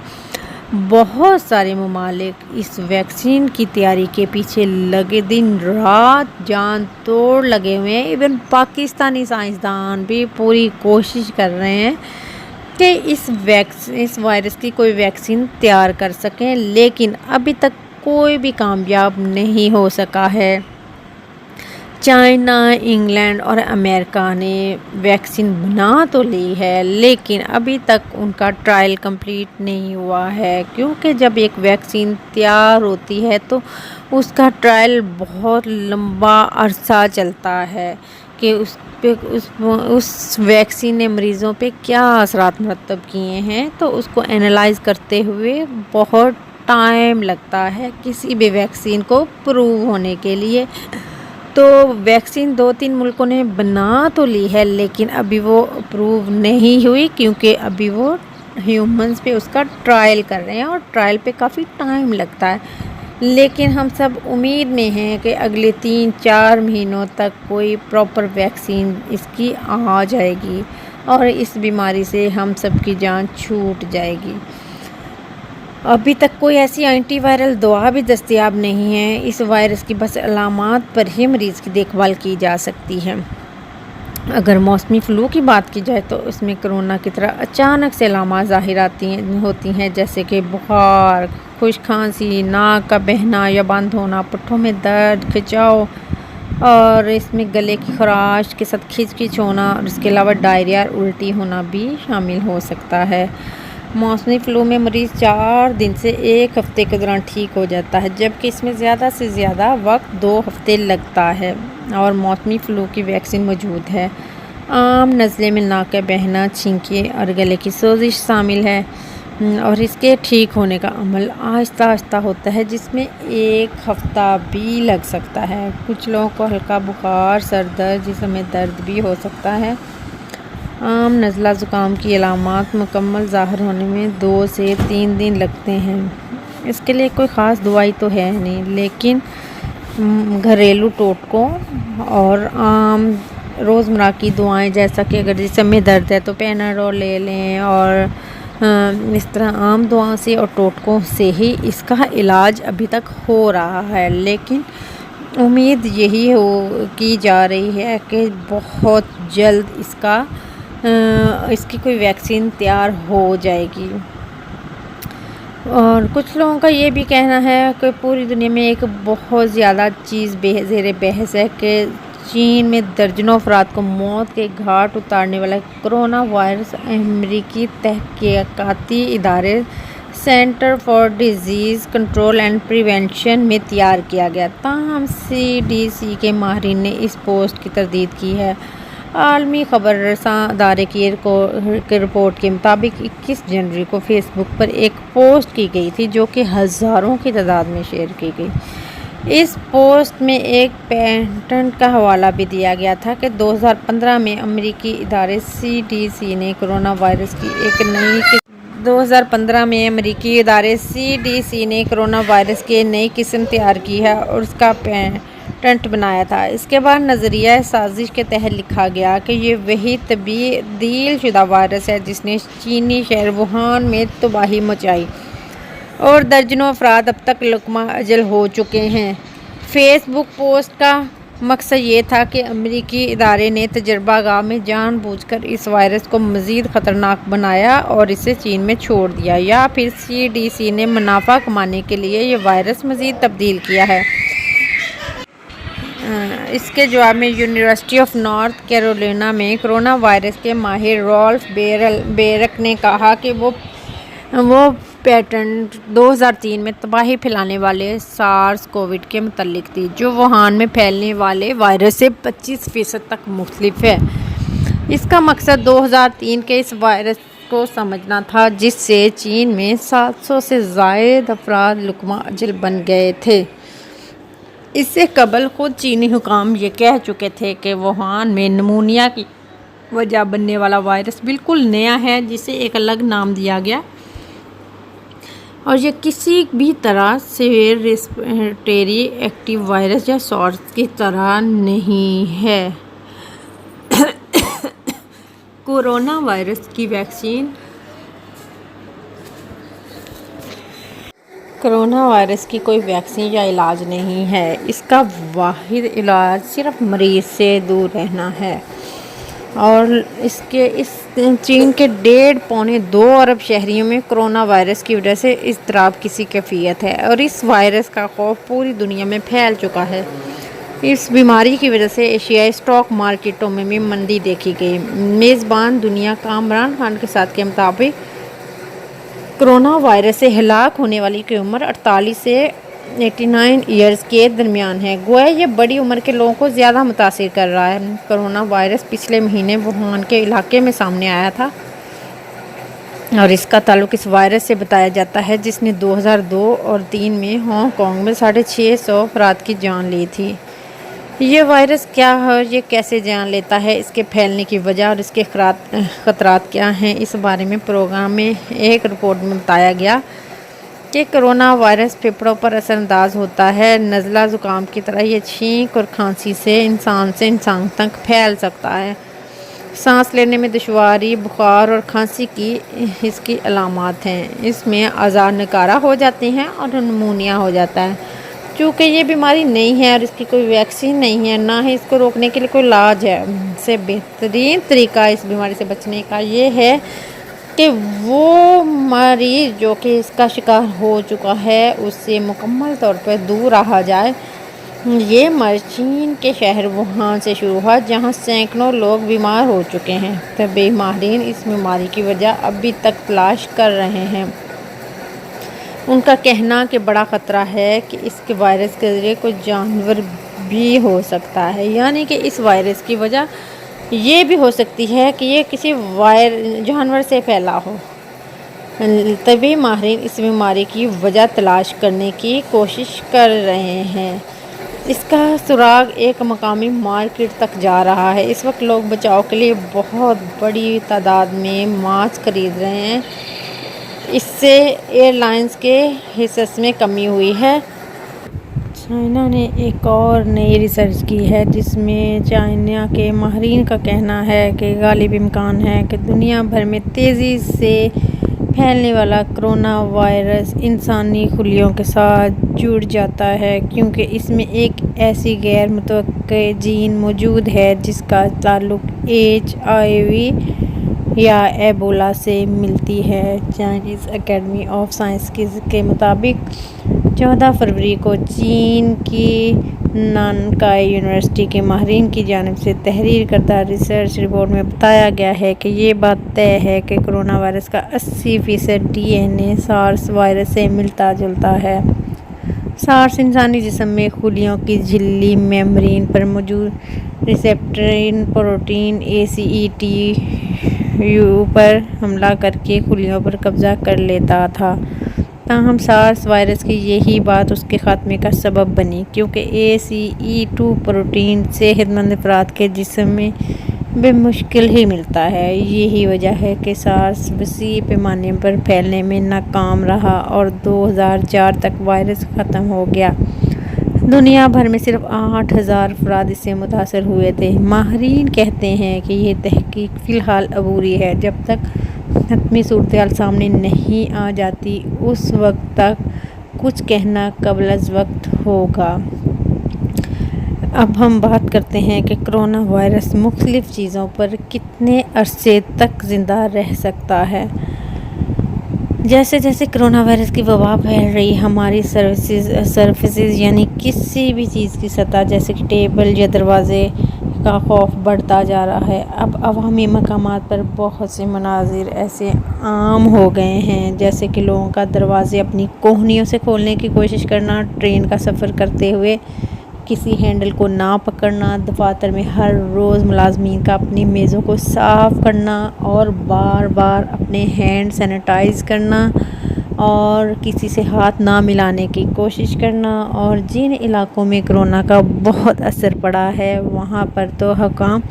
بہت سارے ممالک اس ویکسین کی تیاری کے پیچھے لگے دن رات جان توڑ لگے ہوئے ہیں۔ ایون پاکستانی سائنسدان بھی پوری کوشش کر رہے ہیں کہ اس وائرس کی کوئی ویکسین تیار کر سکیں، لیکن ابھی تک کوئی بھی کامیاب نہیں ہو سکا ہے۔ چائنا، انگلینڈ اور امریکہ نے ویکسین بنا تو لی ہے، لیکن ابھی تک ان کا ٹرائل کمپلیٹ نہیں ہوا ہے، کیونکہ جب ایک ویکسین تیار ہوتی ہے تو اس کا ٹرائل بہت لمبا عرصہ چلتا ہے کہ اس ویکسین نے مریضوں پہ کیا اثرات مرتب کیے ہیں، تو اس کو اینالائز کرتے ہوئے بہت ٹائم لگتا ہے کسی بھی ویکسین کو پروو ہونے کے لیے۔ تو ویکسین 2-3 ملکوں نے بنا تو لی ہے، لیکن ابھی وہ اپروو نہیں ہوئی، کیونکہ ابھی وہ ہیومنز پہ اس کا ٹرائل کر رہے ہیں، اور ٹرائل پہ کافی ٹائم لگتا ہے۔ لیکن ہم سب امید میں ہیں کہ اگلے 3-4 مہینوں تک کوئی پراپر ویکسین اس کی آ جائے گی، اور اس بیماری سے ہم سب کی جان چھوٹ جائے گی۔ ابھی تک کوئی ایسی اینٹی وائرل دوا بھی دستیاب نہیں ہے، اس وائرس کی بس علامات پر ہی مریض کی دیکھ بھال کی جا سکتی ہے۔ اگر موسمی فلو کی بات کی جائے تو اس میں کرونا کی طرح اچانک سے علامات ظاہر ہوتی ہیں، جیسے کہ بخار، خشک کھانسی، ناک کا بہنا یا بند ہونا، پٹھوں میں درد، کھچاؤ، اور اس میں گلے کی خراش کے ساتھ کھچ کھچ ہونا، اور اس کے علاوہ ڈائریا اور الٹی ہونا بھی شامل ہو سکتا ہے۔ موسمی فلو میں مریض 4 دن سے 1 ہفتے کے دوران ٹھیک ہو جاتا ہے، جبکہ اس میں زیادہ سے زیادہ وقت 2 ہفتے لگتا ہے، اور موسمی فلو کی ویکسین موجود ہے۔ عام نزلے میں ناک کا بہنا، چھینکیں اور گلے کی سوزش شامل ہے، اور اس کے ٹھیک ہونے کا عمل آہستہ آہستہ ہوتا ہے، جس میں 1 ہفتہ بھی لگ سکتا ہے۔ کچھ لوگوں کو ہلکا بخار، سر درد، جسم میں درد بھی ہو سکتا ہے۔ عام نزلہ زکام کی علامات مکمل ظاہر ہونے میں 2 سے 3 دن لگتے ہیں۔ اس کے لیے کوئی خاص دوائی تو ہے نہیں، لیکن گھریلو ٹوٹکوں اور عام روزمرہ کی دعائیں، جیسا کہ اگر جسم میں درد ہے تو پیناڈول لے لیں، اور اس طرح عام دعاؤں سے اور ٹوٹکوں سے ہی اس کا علاج ابھی تک ہو رہا ہے، لیکن امید یہی کی جا رہی ہے کہ بہت جلد اس کی کوئی ویکسین تیار ہو جائے گی۔ اور کچھ لوگوں کا یہ بھی کہنا ہے کہ پوری دنیا میں ایک بہت زیادہ چیز زیر بحث ہے کہ چین میں درجنوں افراد کو موت کے گھاٹ اتارنے والا کرونا وائرس امریکی تحقیقاتی ادارے centre for disease control and prevention میں تیار کیا گیا۔ تاہم CDC کے ماہرین نے اس پوسٹ کی تردید کی ہے۔ عالمی خبر رساں ادارے کی رپورٹ کے مطابق 21 جنوری کو فیس بک پر ایک پوسٹ کی گئی تھی، جو کہ ہزاروں کی تعداد میں شیئر کی گئی۔ اس پوسٹ میں ایک پیٹنٹ کا حوالہ بھی دیا گیا تھا کہ 2015 میں امریکی ادارے CDC نے کرونا وائرس کی ایک نئی قسم تیار کی ہے اور اس کا پیٹنٹ بنایا تھا۔ اس کے بعد نظریہ سازش کے تحت لکھا گیا کہ یہ وہی تبدیل شدہ وائرس ہے جس نے چینی شہر ووہان میں تباہی مچائی، اور درجنوں افراد اب تک لقمہ اجل ہو چکے ہیں۔ فیس بک پوسٹ کا مقصد یہ تھا کہ امریکی ادارے نے تجربہ گاہ میں جان بوجھ کر اس وائرس کو مزید خطرناک بنایا اور اسے چین میں چھوڑ دیا، یا پھر CDC نے منافع کمانے کے لیے یہ وائرس مزید تبدیل کیا ہے۔ اس کے جواب میں یونیورسٹی آف نارتھ کیرولینا میں کرونا وائرس کے ماہر رالف بیرک نے کہا کہ وہ پیٹنٹ 2003 میں تباہی پھیلانے والے SARS-CoV کے متعلق تھی، جو ووہان میں پھیلنے والے وائرس سے 25% تک مختلف ہے۔ اس کا مقصد 2003 کے اس وائرس کو سمجھنا تھا، جس سے چین میں 700 سے زائد افراد لقمہ اجل بن گئے تھے۔ اس سے قبل خود چینی حکام یہ کہہ چکے تھے کہ ووہان میں نمونیا کی وجہ بننے والا وائرس بالکل نیا ہے، جسے ایک الگ نام دیا گیا، اور یہ کسی بھی طرح سیویئر ریسپریٹری ایکٹیو وائرس یا SARS کی طرح نہیں ہے۔ کورونا وائرس کی ویکسین۔ کرونا وائرس کی کوئی ویکسین یا علاج نہیں ہے۔ اس کا واحد علاج صرف مریض سے دور رہنا ہے، اور چین کے 1.5-2 ارب شہریوں میں کرونا وائرس کی وجہ سے اضطراب کی کیفیت ہے، اور اس وائرس کا خوف پوری دنیا میں پھیل چکا ہے۔ اس بیماری کی وجہ سے ایشیائی اسٹاک مارکیٹوں میں بھی مندی دیکھی گئی۔ میزبان دنیا کا عمران خان کے ساتھ کے مطابق کرونا وائرس سے ہلاک ہونے والی کی عمر 48 سے 89 ایئرز کے درمیان ہے۔ گویا یہ بڑی عمر کے لوگوں کو زیادہ متاثر کر رہا ہے۔ کرونا وائرس پچھلے مہینے ووہان کے علاقے میں سامنے آیا تھا، اور اس کا تعلق اس وائرس سے بتایا جاتا ہے جس نے 2002 اور 2003 میں ہانگ کانگ میں 650 افراد کی جان لی تھی۔ یہ وائرس کیا ہے اور یہ کیسے جان لیتا ہے، اس کے پھیلنے کی وجہ اور اس کے خطرات کیا ہیں، اس بارے میں پروگرام میں ایک رپورٹ میں بتایا گیا کہ کرونا وائرس پھیپھڑوں پر اثر انداز ہوتا ہے۔ نزلہ زکام کی طرح یہ چھینک اور کھانسی سے انسان تک پھیل سکتا ہے۔ سانس لینے میں دشواری، بخار اور کھانسی اس کی علامات ہیں۔ اس میں اعضاء نکارہ ہو جاتے ہیں اور نمونیا ہو جاتا ہے، چونکہ یہ بیماری نہیں ہے اور اس کی کوئی ویکسین نہیں ہے، نہ ہی اس کو روکنے کے لیے کوئی علاج ہے، سے بہترین طریقہ اس بیماری سے بچنے کا یہ ہے کہ وہ مریض جو کہ اس کا شکار ہو چکا ہے اس سے مکمل طور پر دور رہا جائے۔ یہ مرض چین کے شہر ووہان سے شروع ہوا، جہاں سینکڑوں لوگ بیمار ہو چکے ہیں۔ طبی ماہرین اس بیماری کی وجہ ابھی تک تلاش کر رہے ہیں۔ ان کا کہنا کہ بڑا خطرہ ہے کہ اس کے وائرس کے ذریعے کوئی جانور بھی ہو سکتا ہے، یعنی کہ اس وائرس کی وجہ یہ بھی ہو سکتی ہے کہ یہ کسی جانور سے پھیلا ہو۔ طبی ماہرین اس بیماری کی وجہ تلاش کرنے کی کوشش کر رہے ہیں۔ اس کا سراغ ایک مقامی مارکیٹ تک جا رہا ہے۔ اس وقت لوگ بچاؤ کے لیے بہت بڑی تعداد میں ماسک خرید رہے ہیں۔ اس سے ایئر لائنز کے حصص میں کمی ہوئی ہے۔ چائنا نے ایک اور نئی ریسرچ کی ہے جس میں چائنا کے ماہرین کا کہنا ہے کہ غالب امکان ہے کہ دنیا بھر میں تیزی سے پھیلنے والا کرونا وائرس انسانی خلیوں کے ساتھ جڑ جاتا ہے، کیونکہ اس میں ایک ایسی غیر متوقع جین موجود ہے جس کا تعلق HIV یا ایبولا سے ملتی ہے۔ چائنیز اکیڈمی آف سائنسز کے مطابق 14 فروری کو چین کی نانکائی یونیورسٹی کے ماہرین کی جانب سے تحریر کردہ ریسرچ رپورٹ میں بتایا گیا ہے کہ یہ بات طے ہے کہ کرونا وائرس کا 80% DNA سارس وائرس سے ملتا جلتا ہے۔ سارس انسانی جسم میں خلیوں کی جھلی میمبرین پر موجود ریسیپٹر پروٹین ACE2 پر حملہ کر کے خلیوں پر قبضہ کر لیتا تھا۔ تاہم سارس وائرس کی یہی بات اس کے خاتمے کا سبب بنی، کیونکہ ACE2 پروٹین صحت مند افراد کے جسم میں بمشکل ہی ملتا ہے۔ یہی وجہ ہے کہ سارس وسیع پیمانے پر پھیلنے میں ناکام رہا اور 2004 تک وائرس ختم ہو گیا۔ دنیا بھر میں صرف 8,000 افراد اس سے متاثر ہوئے تھے۔ ماہرین کہتے ہیں کہ یہ تحقیق فی الحال عبوری ہے۔ جب تک حتمی صورتحال سامنے نہیں آ جاتی اس وقت تک کچھ کہنا قبل از وقت ہوگا۔ اب ہم بات کرتے ہیں کہ کرونا وائرس مختلف چیزوں پر کتنے عرصے تک زندہ رہ سکتا ہے۔ جیسے جیسے کرونا وائرس کی وبا پھیل رہی، ہماری سرفیسز یعنی کسی بھی چیز کی سطح جیسے کہ ٹیبل یا دروازے کا خوف بڑھتا جا رہا ہے۔ اب عوامی مقامات پر بہت سے مناظر ایسے عام ہو گئے ہیں جیسے کہ لوگوں کا دروازے اپنی کوہنیوں سے کھولنے کی کوشش کرنا، ٹرین کا سفر کرتے ہوئے کسی ہینڈل کو نہ پکڑنا، دفاتر میں ہر روز ملازمین کا اپنی میزوں کو صاف کرنا اور بار بار اپنے ہینڈ سینیٹائز کرنا اور کسی سے ہاتھ نہ ملانے کی کوشش کرنا۔ اور جن علاقوں میں کرونا کا بہت اثر پڑا ہے وہاں پر تو حکام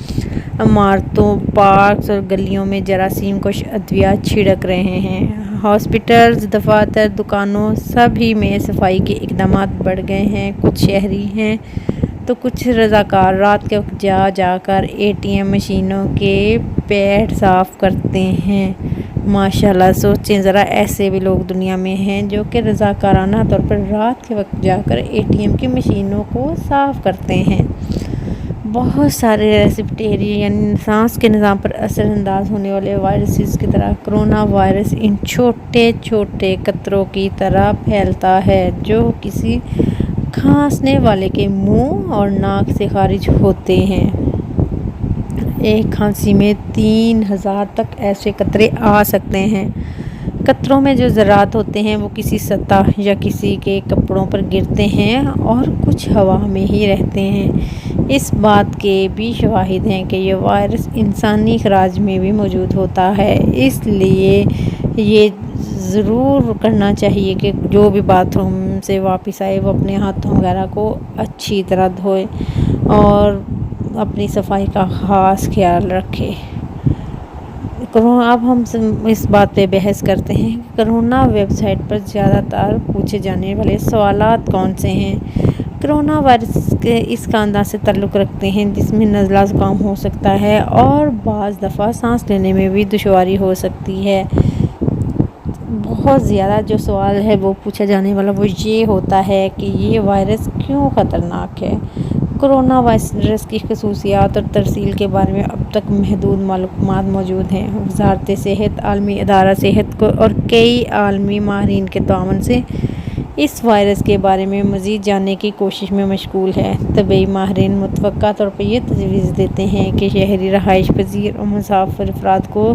عمارتوں، پارکس اور گلیوں میں جراثیم کش ادویات چھڑک رہے ہیں۔ ہاسپٹلز، دفاتر، دکانوں سبھی میں صفائی کے اقدامات بڑھ گئے ہیں۔ کچھ شہری ہیں تو کچھ رضاکار رات کے وقت جا جا کر ATM مشینوں کے پیڈ صاف کرتے ہیں۔ ماشاءاللہ، سوچیں ذرا، ایسے بھی لوگ دنیا میں ہیں جو کہ رضاکارانہ طور پر رات کے وقت جا کر ATM کی مشینوں کو صاف کرتے ہیں۔ بہت سارے ریسپٹیری یعنی سانس کے نظام پر اثر انداز ہونے والے وائرسز کی طرح کرونا وائرس ان چھوٹے چھوٹے قطروں کی طرح پھیلتا ہے جو کسی کھانسنے والے کے منہ اور ناک سے خارج ہوتے ہیں۔ ایک کھانسی میں 3,000 تک ایسے قطرے آ سکتے ہیں۔ قطروں میں جو ذرات ہوتے ہیں وہ کسی سطح یا کسی کے کپڑوں پر گرتے ہیں اور کچھ ہوا میں ہی رہتے ہیں۔ اس بات کے بھی شواہد ہیں کہ یہ وائرس انسانی خراج میں بھی موجود ہوتا ہے۔ اس لیے یہ ضرور کرنا چاہیے کہ جو بھی باتھ روم سے واپس آئے وہ اپنے ہاتھوں وغیرہ کو اچھی طرح دھوئے اور اپنی صفائی کا خاص خیال رکھے۔ اب ہم اس بات پہ بحث کرتے ہیں کہ کرونا ویب سائٹ پر زیادہ تر پوچھے جانے والے سوالات کون سے ہیں۔ کرونا وائرس کے اس خاندان سے تعلق رکھتے ہیں جس میں نزلہ زکام ہو سکتا ہے اور بعض دفعہ سانس لینے میں بھی دشواری ہو سکتی ہے۔ بہت زیادہ جو سوال ہے وہ پوچھا جانے والا وہ یہ ہوتا ہے کہ یہ وائرس کیوں خطرناک ہے۔ کرونا وائرس کی خصوصیات اور ترسیل کے بارے میں اب تک محدود معلومات موجود ہیں۔ وزارت صحت، عالمی ادارہ صحت کو اور کئی عالمی ماہرین کے تعاون سے اس وائرس کے بارے میں مزید جاننے کی کوشش میں مشغول ہے۔ طبی ماہرین متوقع طور پر یہ تجویز دیتے ہیں کہ شہری رہائش پذیر اور مسافر افراد کو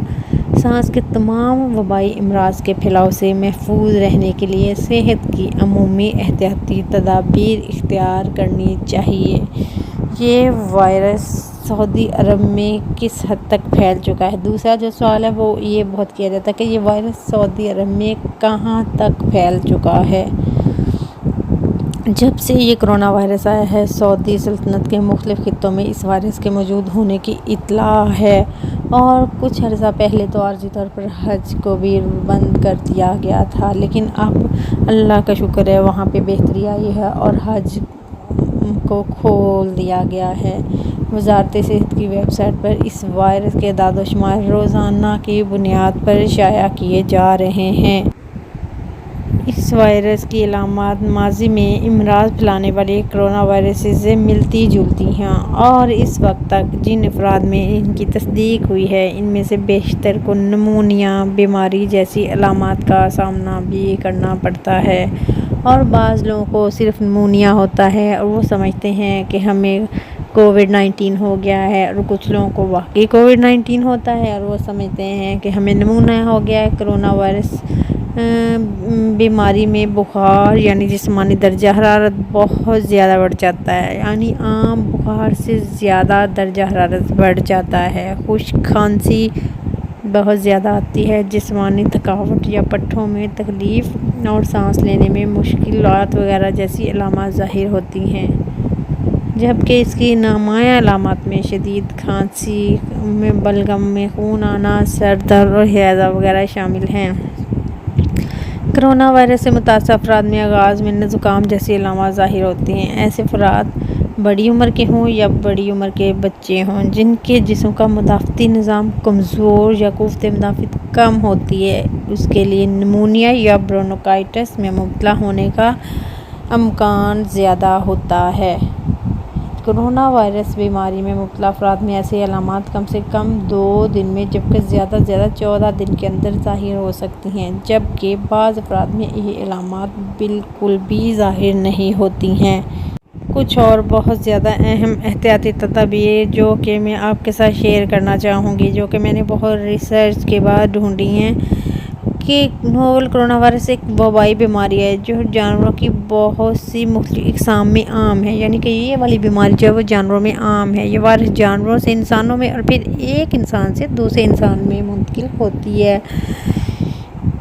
سانس کے تمام وبائی امراض کے پھیلاؤ سے محفوظ رہنے کے لیے صحت کی عمومی احتیاطی تدابیر اختیار کرنی چاہیے۔ یہ وائرس سعودی عرب میں کس حد تک پھیل چکا ہے؟ دوسرا جو سوال ہے وہ یہ بہت کیا جاتا ہے کہ یہ وائرس سعودی عرب میں کہاں تک پھیل چکا ہے۔ جب سے یہ کرونا وائرس آیا ہے، سعودی سلطنت کے مختلف خطوں میں اس وائرس کے موجود ہونے کی اطلاع ہے، اور کچھ عرصہ پہلے تو عارضی طور پر حج کو بھی بند کر دیا گیا تھا، لیکن اب اللہ کا شکر ہے وہاں پہ بہتری آئی ہے اور حج کو کھول دیا گیا ہے۔ وزارت صحت کی ویب سائٹ پر اس وائرس کے اعداد و شمار روزانہ کی بنیاد پر شائع کیے جا رہے ہیں۔ اس وائرس کی علامات ماضی میں امراض پھیلانے والے کرونا وائرس سے ملتی جلتی ہیں، اور اس وقت تک جن افراد میں ان کی تصدیق ہوئی ہے ان میں سے بیشتر کو نمونیا بیماری جیسی علامات کا سامنا بھی کرنا پڑتا ہے، اور بعض لوگوں کو صرف نمونیا ہوتا ہے اور وہ سمجھتے ہیں کہ ہمیں کووڈ-19 ہو گیا ہے، اور کچھ لوگوں کو واقعی کووڈ-19 ہوتا ہے اور وہ سمجھتے ہیں کہ ہمیں نمونیا ہو گیا ہے۔ کرونا وائرس بیماری میں بخار یعنی جسمانی درجہ حرارت بہت زیادہ بڑھ جاتا ہے، یعنی عام بخار سے زیادہ درجہ حرارت بڑھ جاتا ہے، خشک کھانسی بہت زیادہ آتی ہے، جسمانی تھکاوٹ یا پٹھوں میں تکلیف اور سانس لینے میں مشکلات وغیرہ جیسی علامات ظاہر ہوتی ہیں، جبکہ اس کی نمایاں علامات میں شدید کھانسی، بلغم میں خون آنا، سر درد اور ہیضہ وغیرہ شامل ہیں۔ کرونا وائرس سے متاثرہ افراد میں آغاز میں زکام جیسی علامات ظاہر ہوتی ہیں۔ ایسے افراد بڑی عمر کے ہوں یا بڑی عمر کے بچے ہوں جن کے جسم کا مدافعتی نظام کمزور یا قوت مدافعت کم ہوتی ہے، اس کے لیے نمونیا یا برونکائٹس میں مبتلا ہونے کا امکان زیادہ ہوتا ہے۔ کرونا وائرس بیماری میں مبتلا افراد میں ایسی علامات کم سے کم 2 دن میں جبکہ زیادہ سے زیادہ 14 دن کے اندر ظاہر ہو سکتی ہیں، جبکہ بعض افراد میں یہ علامات بالکل بھی ظاہر نہیں ہوتی ہیں۔ کچھ اور بہت زیادہ اہم احتیاطی تدابیر جو کہ میں آپ کے ساتھ شیئر کرنا چاہوں گی، جو کہ میں نے بہت ریسرچ کے بعد ڈھونڈی ہیں، کہ نوول کرونا وائرس ایک وبائی بیماری ہے جو جانوروں کی بہت سی مختلف اقسام میں عام ہے، یعنی کہ یہ والی بیماری جو ہے وہ جانوروں میں عام ہے۔ یہ وائرس جانوروں سے انسانوں میں اور پھر ایک انسان سے دوسرے انسان میں منتقل ہوتی ہے۔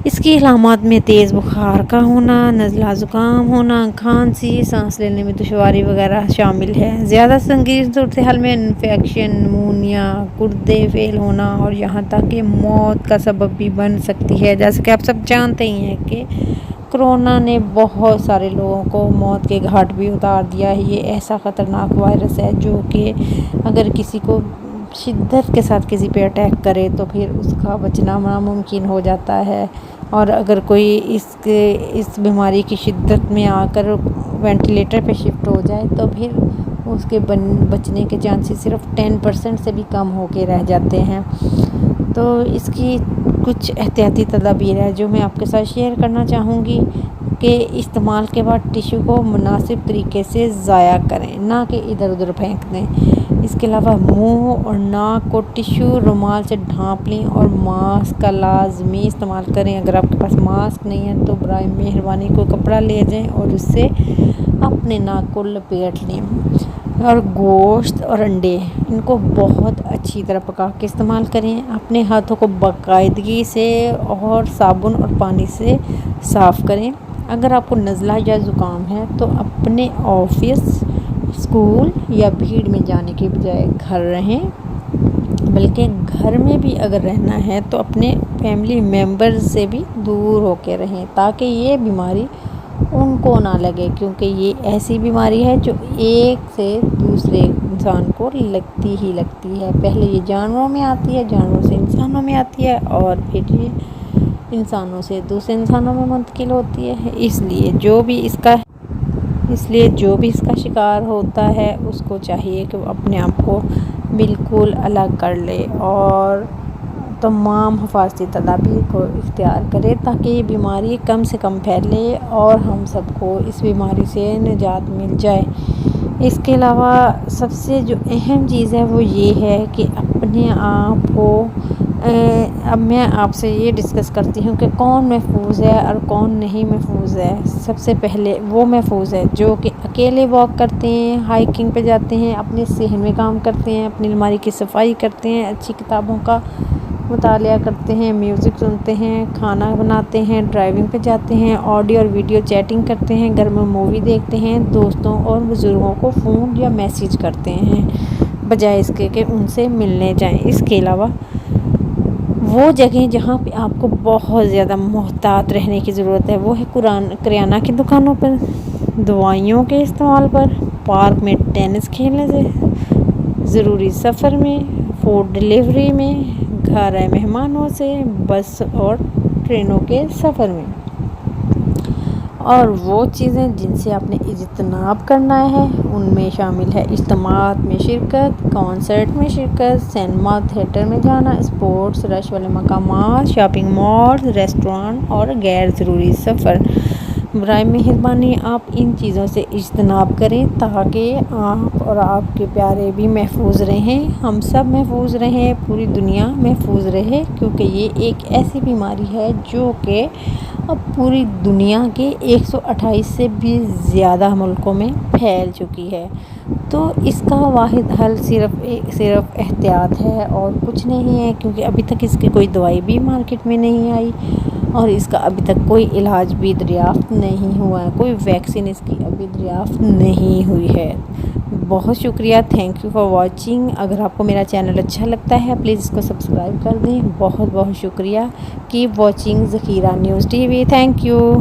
اس کی علامات میں تیز بخار کا ہونا، نزلہ زکام ہونا، کھانسی، سانس لینے میں دشواری وغیرہ شامل ہے۔ زیادہ سنگین صورتحال میں انفیکشن، نمونیا، گردے فیل ہونا اور یہاں تک کہ موت کا سبب بھی بن سکتی ہے۔ جیسا کہ آپ سب جانتے ہی ہیں کہ کرونا نے بہت سارے لوگوں کو موت کے گھاٹ بھی اتار دیا ہے۔ یہ ایسا خطرناک وائرس ہے جو کہ اگر کسی کو شدت کے ساتھ کسی پہ اٹیک کرے تو پھر اس کا بچنا ناممکن ہو جاتا ہے، اور اگر کوئی اس بیماری کی شدت میں آ کر وینٹیلیٹر پہ شفٹ ہو جائے تو پھر اس کے بچنے کے چانسز صرف 10% سے بھی کم ہو کے رہ جاتے ہیں۔ تو اس کی کچھ احتیاطی تدابیر ہے جو میں آپ کے ساتھ شیئر کرنا چاہوں گی، کہ استعمال کے بعد ٹیشو کو مناسب طریقے سے ضائع کریں، نہ کہ ادھر ادھر پھینک دیں۔ اس کے علاوہ منہ اور ناک کو ٹیشو رومال سے ڈھانپ لیں اور ماسک کا لازمی استعمال کریں۔ اگر آپ کے پاس ماسک نہیں ہے تو برائے مہربانی کوئی کپڑا لے جائیں اور اس سے اپنے ناک کو لپیٹ لیں، اور گوشت اور انڈے ان کو بہت اچھی طرح پکا کے استعمال کریں۔ اپنے ہاتھوں کو باقاعدگی سے اور صابن اور پانی سے صاف کریں۔ اگر آپ کو نزلہ یا زکام ہے تو اپنے آفس، اسکول یا بھیڑ میں جانے کے بجائے گھر رہیں، بلکہ گھر میں بھی اگر رہنا ہے تو اپنے فیملی ممبر سے بھی دور ہو کے رہیں تاکہ یہ بیماری ان کو نہ لگے، کیونکہ یہ ایسی بیماری ہے جو ایک سے دوسرے انسان کو لگتی ہی لگتی ہے۔ پہلے یہ جانوروں میں آتی ہے، جانوروں سے انسانوں میں آتی ہے، اور پھر یہ انسانوں سے دوسرے انسانوں میں منتقل ہوتی ہے، اس لیے جو بھی اس کا شکار ہوتا ہے اس کو چاہیے کہ وہ اپنے آپ کو بالکل الگ کر لے اور تمام حفاظتی تدابیر کو اختیار کرے تاکہ یہ بیماری کم سے کم پھیلے اور ہم سب کو اس بیماری سے نجات مل جائے۔ اس کے علاوہ سب سے جو اہم چیز ہے وہ یہ ہے کہ اپنے آپ کو اب میں آپ سے یہ ڈسکس کرتی ہوں کہ کون محفوظ ہے اور کون نہیں محفوظ ہے۔ سب سے پہلے وہ محفوظ ہے جو کہ اکیلے واک کرتے ہیں، ہائکنگ پہ جاتے ہیں، اپنے صحن میں کام کرتے ہیں، اپنی الماری کی صفائی کرتے ہیں، اچھی کتابوں کا مطالعہ کرتے ہیں، میوزک سنتے ہیں، کھانا بناتے ہیں، ڈرائیونگ پہ جاتے ہیں، آڈیو اور ویڈیو چیٹنگ کرتے ہیں، گھر میں مووی دیکھتے ہیں، دوستوں اور بزرگوں کو فون یا میسیج کرتے ہیں بجائے اس کے کہ ان سے ملنے جائیں۔ اس کے علاوہ وہ جگہیں جہاں پہ آپ کو بہت زیادہ محتاط رہنے کی ضرورت ہے وہ ہے کریانہ کی دکانوں پر، دوائیوں کے استعمال پر، پارک میں ٹینس کھیلنے سے، ضروری سفر میں، فوڈ ڈیلیوری میں، گھر آئے مہمانوں سے، بس اور ٹرینوں کے سفر میں۔ اور وہ چیزیں جن سے آپ نے اجتناب کرنا ہے ان میں شامل ہے اجتماعات میں شرکت، کنسرٹ میں شرکت، سینما تھیٹر میں جانا، اسپورٹس رش والے مقامات، شاپنگ مال، ریسٹورانٹ اور غیر ضروری سفر۔ برائے مہربانی آپ ان چیزوں سے اجتناب کریں تاکہ آپ اور آپ کے پیارے بھی محفوظ رہیں، ہم سب محفوظ رہیں، پوری دنیا محفوظ رہے، کیونکہ یہ ایک ایسی بیماری ہے جو کہ اب پوری دنیا کے 128 سے بھی زیادہ ملکوں میں پھیل چکی ہے۔ تو اس کا واحد حل صرف احتیاط ہے اور کچھ نہیں ہے، کیونکہ ابھی تک اس کی کوئی دوائی بھی مارکیٹ میں نہیں آئی اور اس کا ابھی تک کوئی علاج بھی دریافت نہیں ہوا ہے، کوئی ویکسین اس کی ابھی دریافت نہیں ہوئی ہے۔ بہت شکریہ، تھینک یو فار واچنگ۔ اگر آپ کو میرا چینل اچھا لگتا ہے پلیز اس کو سبسکرائب کر دیں۔ بہت بہت شکریہ۔ کیپ واچنگ ذخیرہ news T V. Thank you.